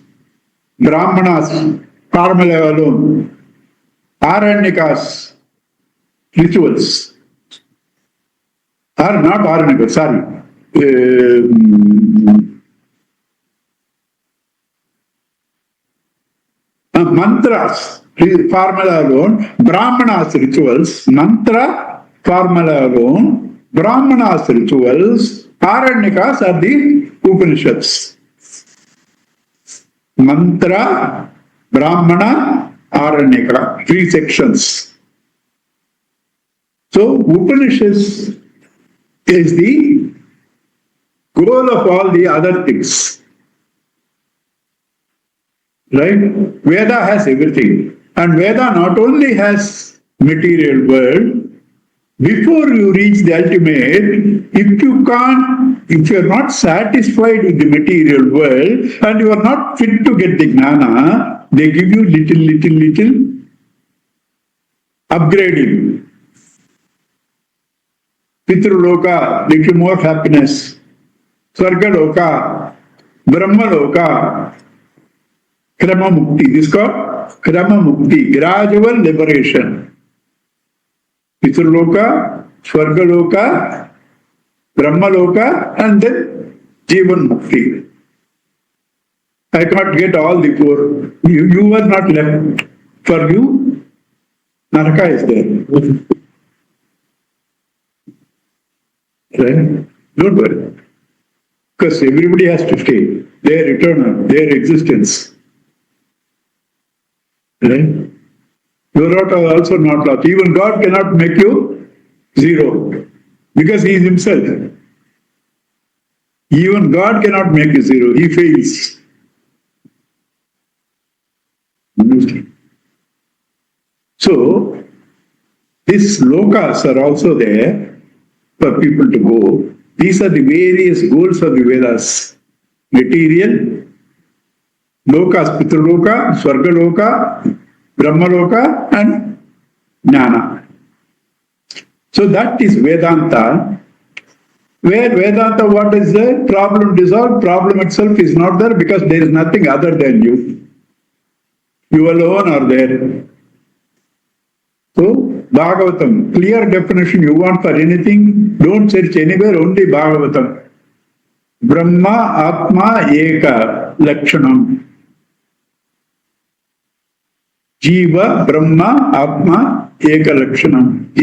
Brahmanas, Karma alone. Aranyakas, rituals. Or not Aranyakas, sorry. Mantras. formula alone, Brahmanas rituals, mantra, formula alone, Brahmanas rituals, Aranyakas are the Upanishads. Mantra, Brahmana, Aranyaka, 3 sections. So, Upanishads is the goal of all the other things. Right? Veda has everything. And Veda not only has material world, before you reach the ultimate, if you are not satisfied with the material world and you are not fit to get the jnana, they give you little upgrading. Pitraloka, little more happiness. Swargaloka, Brahmaloka, Krama Mukti. This is called Krama Mukti, gradual liberation. Pitraloka, Swargaloka, Brahmaloka, and then Jivan Mukti. I can't get all the 4. You are not left. For you, Naraka is there. Right? Don't worry. Because everybody has to stay. They are eternal, their existence. Right? You are also not lost. Even God cannot make you zero. Because He is Himself. Even God cannot make you zero. He fails. So, these lokas are also there for people to go. These are the various goals of the Vedas. Material, lokas, pitraloka, swargaloka, brahmaloka, and jnana. So that is Vedanta. Where Vedanta, what is there? Problem dissolved, problem itself is not there because there is nothing other than you. You alone are there. So, Bhagavatam, clear definition you want for anything, don't search anywhere, only Bhagavatam. Brahma, Atma, Eka, Lakshanam. Jiva, Brahma, Atma, Eka, Lakshanam.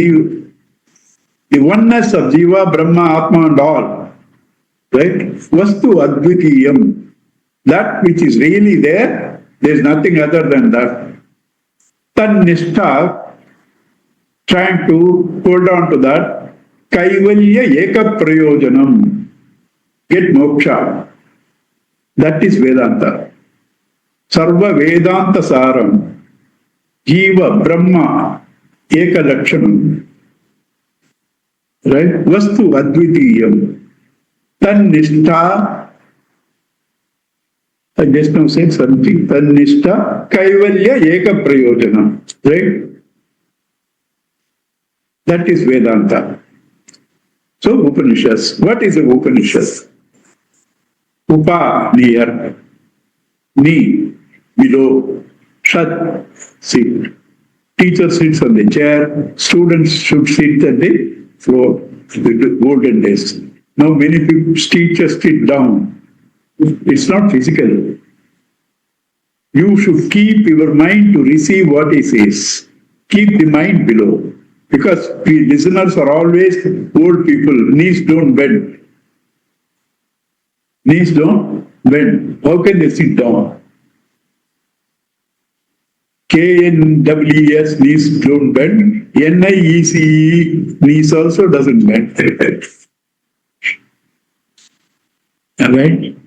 The oneness of Jiva, Brahma, Atma and all. Right? Vastu Advitiyam. That which is really there, there is nothing other than that. Tan Nishtha, trying to hold on to that, Kaivalya Eka Prayojanam, get moksha. That is Vedanta. Sarva Vedanta Saram, Jiva Brahma Eka Lakshanam. Right? Vastu Advitiyam. Tan Nishtha, I just now said something. Tan Nishtha Kaivalya Eka Prayojanam. Right? That is Vedanta. So Upanishads. What is the Upanishad? Upa, near. Ni, below. Shat, sit. Teacher sits on the chair. Students should sit at the floor. The golden days. Now many people, teachers sit down. It's not physical. You should keep your mind to receive what he says. Keep the mind below. Because we listeners are always old people. Knees don't bend. Knees don't bend. How can they sit down? KNWES, knees don't bend. NIECE, knees also doesn't bend. Alright?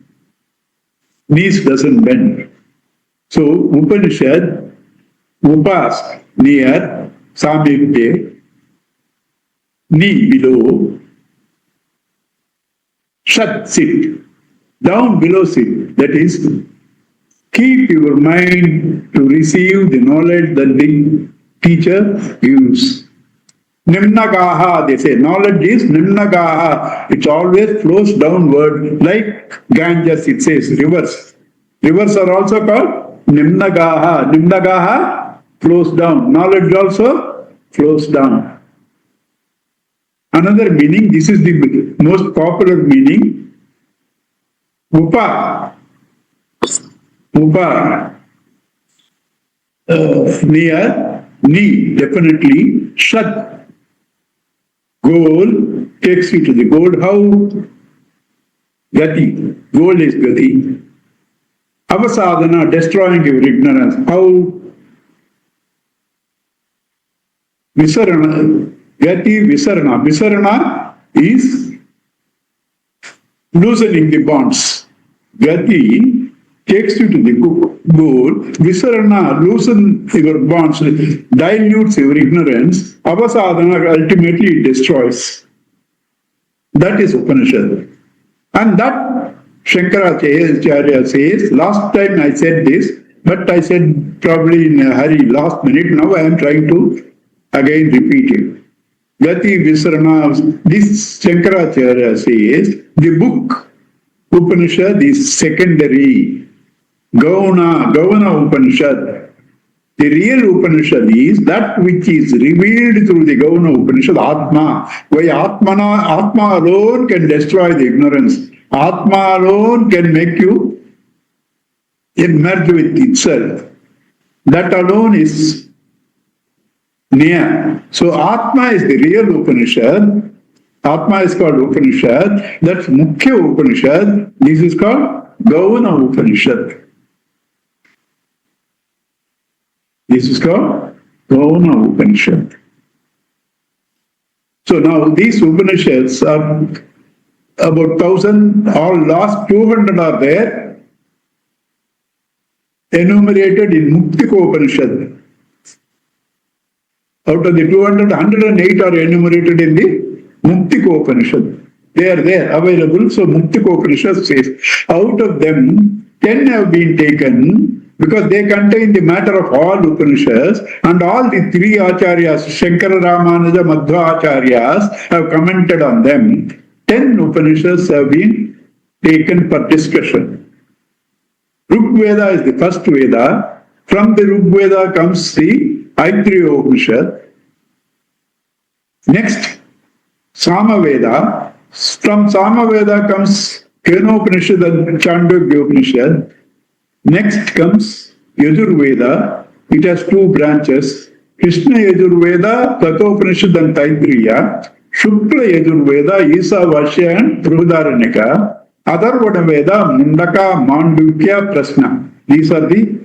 Knees doesn't bend. So, Upanishad, Upas, near, Samyukte, Ni, below, Shat, sit, down below sit. That is, keep your mind to receive the knowledge that the teacher gives. Nimnagaha, they say, knowledge is Nimnagaha. It always flows downward, like Ganges, it says, rivers. Rivers are also called Nimnagaha. Nimnagaha flows down. Knowledge also flows down. Another meaning, this is the most popular meaning, Upa. Upa. near Ni, definitely Shad. Goal takes you to the goal. How? Gati. Goal is Gati. Avasadhana, destroying your ignorance. How? Visarana. Gati Visarana. Visarana is loosening the bonds. Gati takes you to the goal. Visarana loosens your bonds, dilutes your ignorance. Avasadhana ultimately destroys. That is Upanishad. And that Shankaracharya says, last time I said this, but I said probably in a hurry last minute. Now I am trying to again repeat it. Gati Visarana, this Shankaracharya says, the book Upanishad is secondary. Gavana Upanishad. The real Upanishad is that which is revealed through the Gavana Upanishad, Atma. Why Atma alone can destroy the ignorance. Atma alone can make you merge with itself. That alone is near. So Atma is the real Upanishad. Atma is called Upanishad. That's Mukhya Upanishad. This is called Gavana Upanishad. This is called Gavana Upanishad. So now these Upanishads are about 1,000, all last 200 are there, enumerated in Muktika Upanishad. Out of the 200, 108 are enumerated in the Muktika Upanishad. They are there, available. So Muktika Upanishad says, out of them, 10 have been taken because they contain the matter of all Upanishads, and all the three Acharyas, Shankara, Ramanuja, Madhva Acharyas, have commented on them. 10 Upanishads have been taken for discussion. Rig Veda is the first Veda. From the Rig Veda comes the Aittiriya Upanishad. Next, Sama Veda. From Sama Veda comes Kenopanishad and Chandogya Upanishad. Next comes Yajurveda. It has two branches. Krishna Yajurveda, Kathopanishad and Taittiriya. Shukla Yajurveda, Isa Vashya and Prabhudaranyaka. Atharvana Veda, Mundaka, Mandukya, Prasna. These are the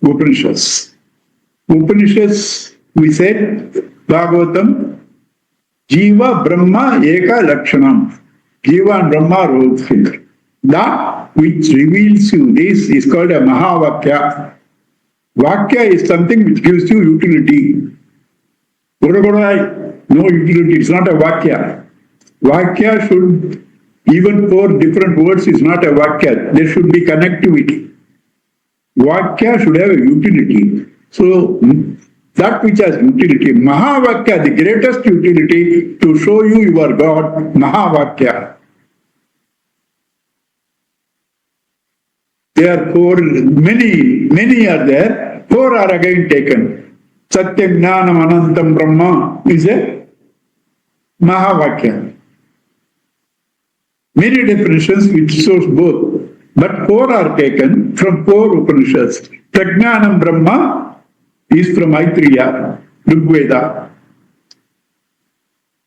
Upanishads. Upanishads, we said, Bhagavatam, Jiva, Brahma, Eka, Lakshanam. Jiva and Brahma are both figure. That which reveals you this is called a Mahavakya. Vakya is something which gives you utility. No utility, it's not a Vakya. Vakya should, even 4 different words is not a Vakya. There should be connectivity. Vakya should have a utility. So, that which has utility, Mahavakya, the greatest utility to show you your God, Mahavakya. Therefore, many are there. 4 are again taken. Satyam Jnanam Anantam Brahma is a Mahavakya. Many definitions which shows both. But 4 are taken from 4 Upanishads. Prajnanam Brahma is from Aittiriya, Rig Veda.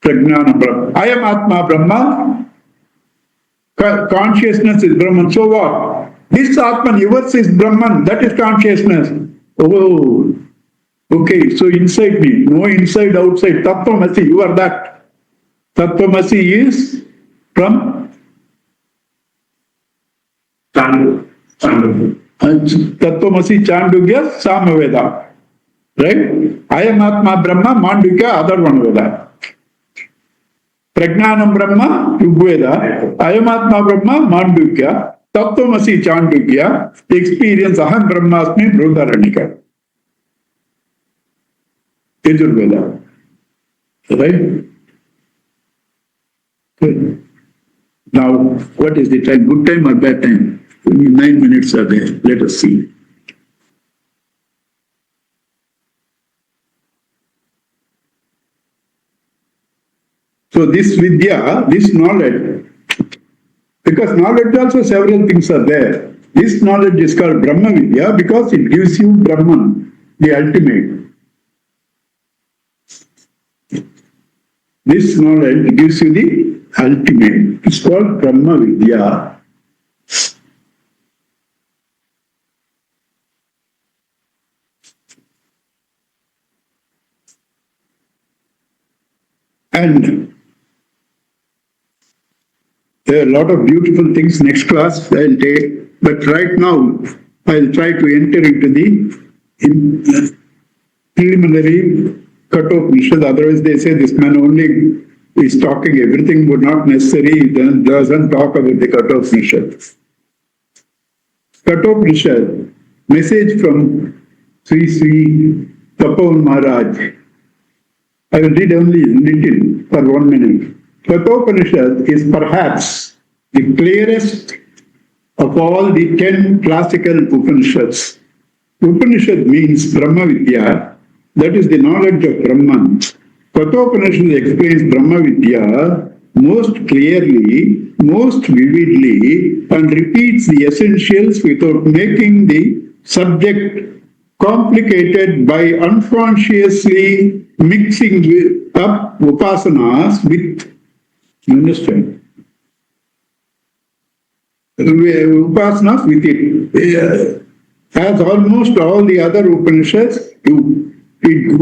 Prajnanam Brahma. I am Atma Brahma. Consciousness is Brahman. So what? This Atman, yours is Brahman, that is consciousness. Oh, okay, so inside me, no inside, outside. Tattvamasi, you are that. Tattvamasi is from Tattvamasi Chandogya Samaveda. Right? I am Atma Brahma, Mandukya, Atharvana Veda. Prajnanam Brahma, Rigveda. I am Atma Brahma, Mandukya. Tattvamasi Chandogya, experience Aham Brahmasmi, Prabhudaranyaka. Yajurveda. Right? Good. Now, what is the time? Good time or bad time? Only 9 minutes are there. Let us see. So this Vidya, this knowledge, because knowledge also several things are there. This knowledge is called Brahma Vidya because it gives you Brahman. the ultimate. This knowledge gives you the ultimate. It's called Brahma Vidya. And there are a lot of beautiful things next class I'll take, but right now I'll try to enter into the preliminary Kathopanishad. Otherwise they say this man only is talking everything but not necessary, then doesn't talk about the Kathopanishad. Kathopanishad, message from Sri Tapovan Maharaj. I will read only little for 1 minute. Kathopanishad is perhaps the clearest of all the 10 classical Upanishads. Upanishad means Brahma Vidya, that is the knowledge of Brahman. Kathopanishad explains Brahma Vidya most clearly, most vividly, and repeats the essentials without making the subject complicated by unconsciously mixing up upasanas with, you understand? Upasanas with it. As almost all the other Upanishads do, it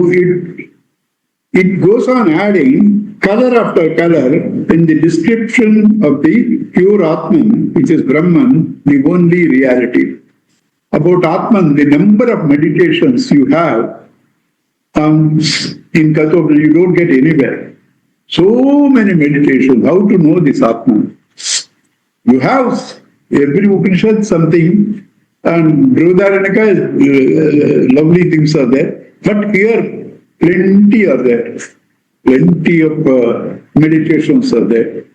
goes on adding color after color in the description of the pure Atman, which is Brahman, the only reality. About Atman, the number of meditations you have in Kathopanishad, you don't get anywhere. So many meditations, how to know this Atman. You have every Upanishad something, and Brihadaranyaka, lovely things are there. But here, plenty are there. Plenty of meditations are there.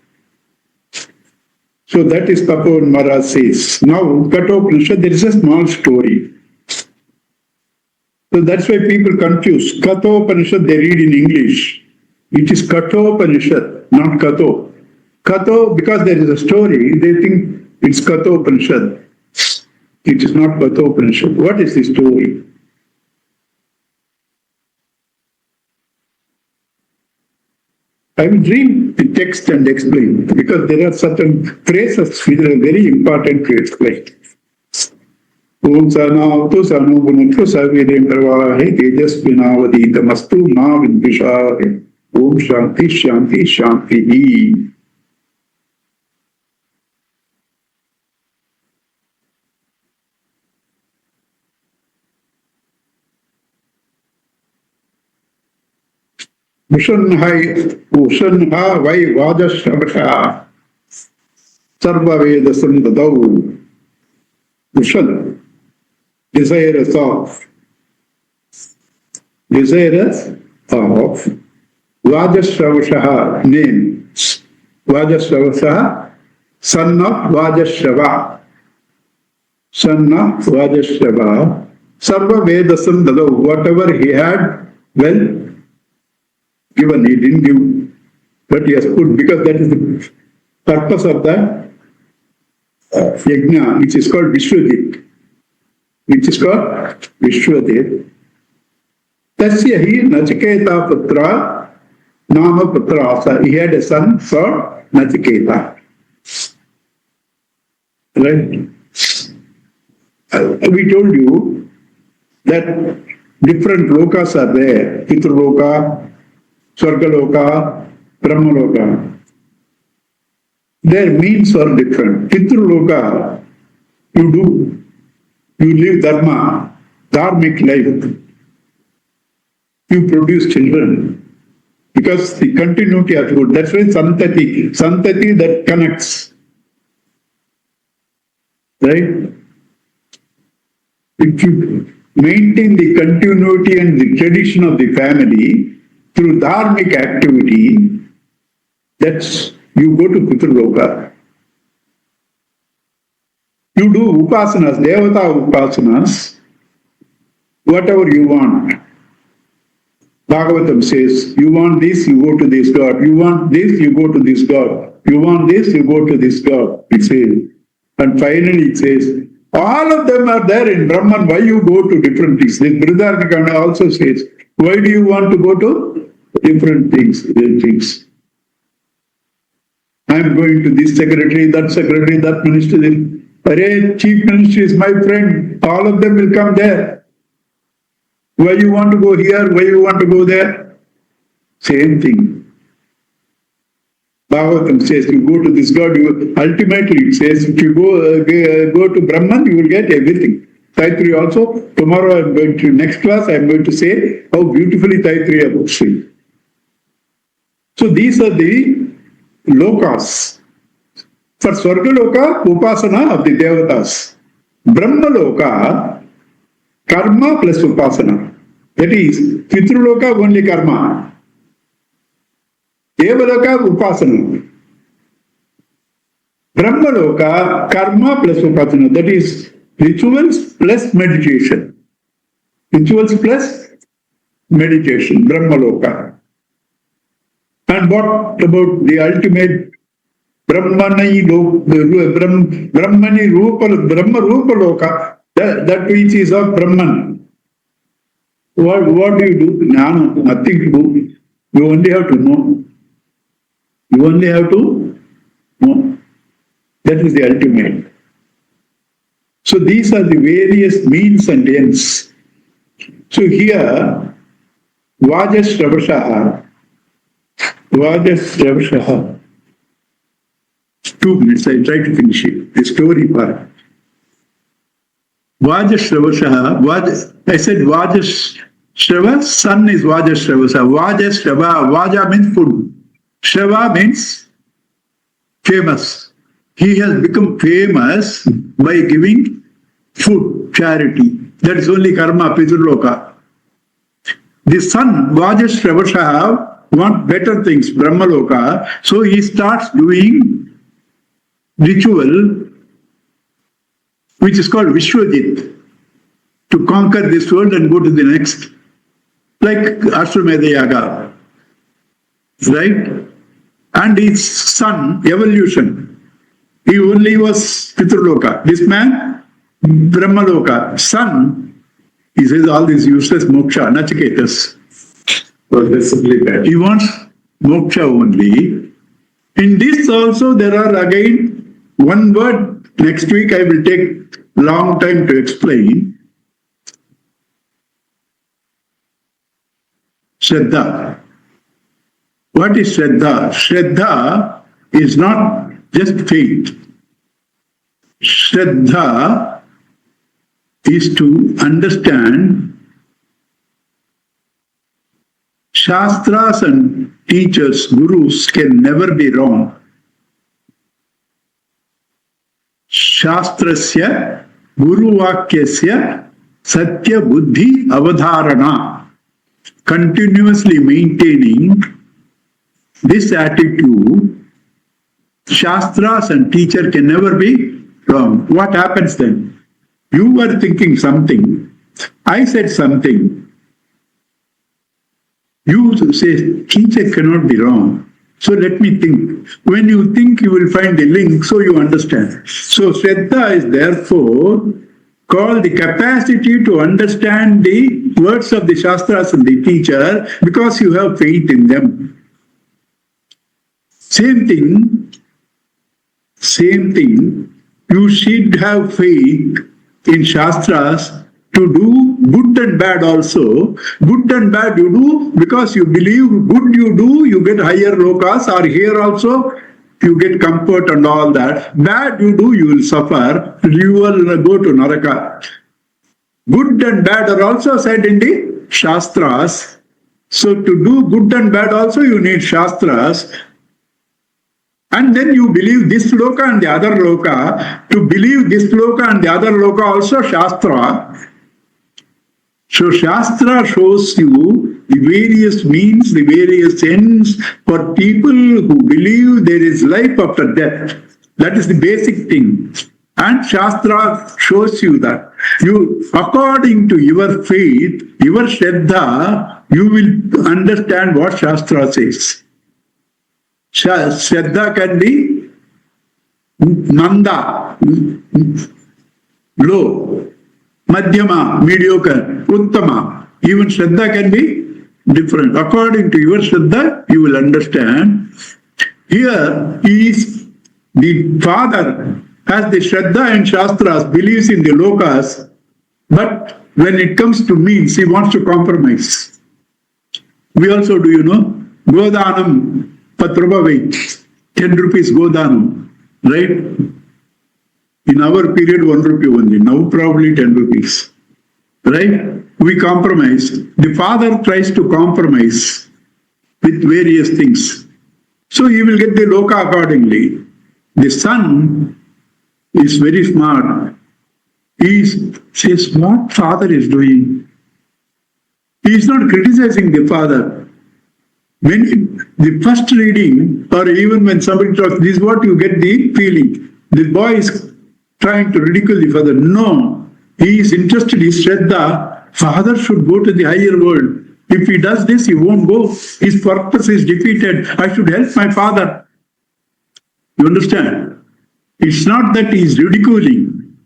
So that is Tapovan Maharaj says. Now, Kathopanishad, there is a small story. So that's why people confuse. Kathopanishad, they read in English. It is Kathopanishad, not Katho. Katho, because there is a story, they think it's Kathopanishad. It is not Kathopanishad. What is the story? I will read the text and explain, because there are certain phrases which are very important to explain. Om Sanavatu Sanubunutru Savidem Pravahe Tejasvinavaditamastu Na Vidvishare. Om Shanti Shanti Shanti. Ushanha Vai Vajashrabha Sarva Vedasam Dadau. Ushan, desirous of Vajashravasaha, name. Vajashravasaha, son of Vajashrava. Son of Vajashrava. Sarva Vedasam Dadau. Whatever he had, well, given, he didn't give, but he has put, because that is the purpose of the yajna, which is called Vishwadit. Tasya hi Nachiketa putra nama putra asa. He had a son called Nachiketa. Right? We told you that different lokas are there. Pitraloka, Swargaloka, Brahmaloka. Their means are different. Pitraloka, you live dharma, dharmic life. You produce children. Because the continuity of good. That's why Santati that connects. Right? If you maintain the continuity and the tradition of the family, through dharmic activity, that's you go to Pitraloka. You do upasanas, devata upasanas, whatever you want. Bhagavatam says, you want this, you go to this God. You want this, you go to this God. You want this, you go to this God. It says. And finally it says, All of them are there in Brahman. Why you go to different things? This Brihadaranyaka also says, why do you want to go to different things? I am going to this secretary, that ministry. Array, chief minister is my friend. All of them will come there. Why you want to go here? Why you want to go there? Same thing. Bhagavatam says, you go to this God, ultimately it says, if you go to Brahman, you will get everything. Taittiriya also, tomorrow I am going to, next class I am going to say how beautifully Taittiriya books sing. So these are the lokas. For Swargaloka, upasana of the devatas. Brahmaloka, karma plus upasana. That is, Pitraloka only karma. Devaloka upasana. Brahmaloka, karma plus upasana. That is, rituals plus meditation. Rituals plus meditation. Brahmaloka. And what about the ultimate Brahmani Rupa Loka? That which is of Brahman. What do you do? Jnana, nothing to do. You only have to know. You only have to know. That is the ultimate. So these are the various means and ends. So here, Vajashravashaha. 2 minutes, I try to finish it. The story part. Vajashravashaha. I said Vajashrava, son is Vajashravasa. Vajashrava. Vaja means food. Shrava means famous. He has become famous by giving food, charity. That is only karma, Pitraloka. The son, Vajashravashaha, want better things, Brahmaloka. So he starts doing ritual, which is called Vishwajit, to conquer this world and go to the next. Like Ashwamedha Yaga. Right? And his son, evolution. He only was Pitraloka. This man, Brahmaloka. Son, he says all these useless moksha, Nachiketas. So that's simply bad. He wants moksha only. In this also there are again one word. Next week I will take long time to explain. Shraddha. What is Shraddha? Shraddha is not just faith. Shraddha is to understand Shastras and teachers, gurus can never be wrong. Shastrasya guruvakyasya satya buddhi avadharana. Continuously maintaining this attitude, Shastras and teacher can never be wrong. What happens then? You were thinking something. I said something. You say, teacher cannot be wrong. So let me think. When you think, you will find the link, so you understand. So Shraddha is therefore called the capacity to understand the words of the Shastras and the teacher because you have faith in them. Same thing. You should have faith in Shastras to do good and bad also. Good and bad you do because you believe. Good you do, you get higher lokas, or here also you get comfort and all that. Bad you do, you will suffer. You will go to Naraka. Good and bad are also said in the Shastras. So to do good and bad also you need Shastras. And then you believe this loka and the other loka. To believe this loka and the other loka also Shastra. So Shastra shows you the various means, the various ends for people who believe there is life after death. That is the basic thing. And Shastra shows you that. You, according to your faith, your Shraddha, you will understand what Shastra says. Shraddha can be Nanda. low, madhyama, mediocre, uttama. Even Shraddha can be different. According to your Shraddha, you will understand. Here is the father has the Shraddha and Shastras, believes in the lokas, but when it comes to means, he wants to compromise. We also do, Godanam Patrabhavai, 10 rupees Godanam, right? In our period, 1 rupee only. Now probably 10 rupees, right? We compromise. The father tries to compromise with various things. So he will get the loka accordingly. The son is very smart. He says, what father is doing? He is not criticizing the father. When the first reading, or even when somebody talks, this is what you get the feeling. The boy is trying to ridicule the father. No, he is interested in Shraddha. Father should go to the higher world. If he does this, he won't go. His purpose is defeated. I should help my father. You understand? It's not that he is ridiculing.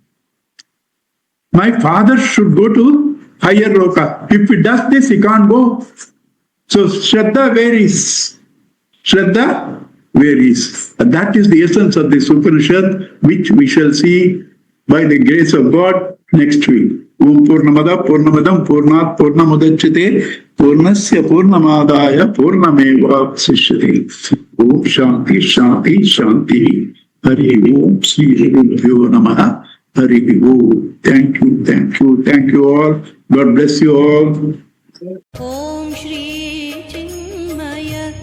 My father should go to higher loka. If he does this, he can't go. So Shraddha varies. Shraddha varies. And that is the essence of this Upanishad, which we shall see by the grace of God next week. Om Purnamada Purnamadam Purnat Purnamudachyate Purnasya Purnamadaya Purnameva Sishyate. Om Shanti Shanti Shanti. Hari Om Shri Gurudevyo Namaha. Hari Om. Thank you, thank you, thank you all. God bless you all. Om Shri Chinmaya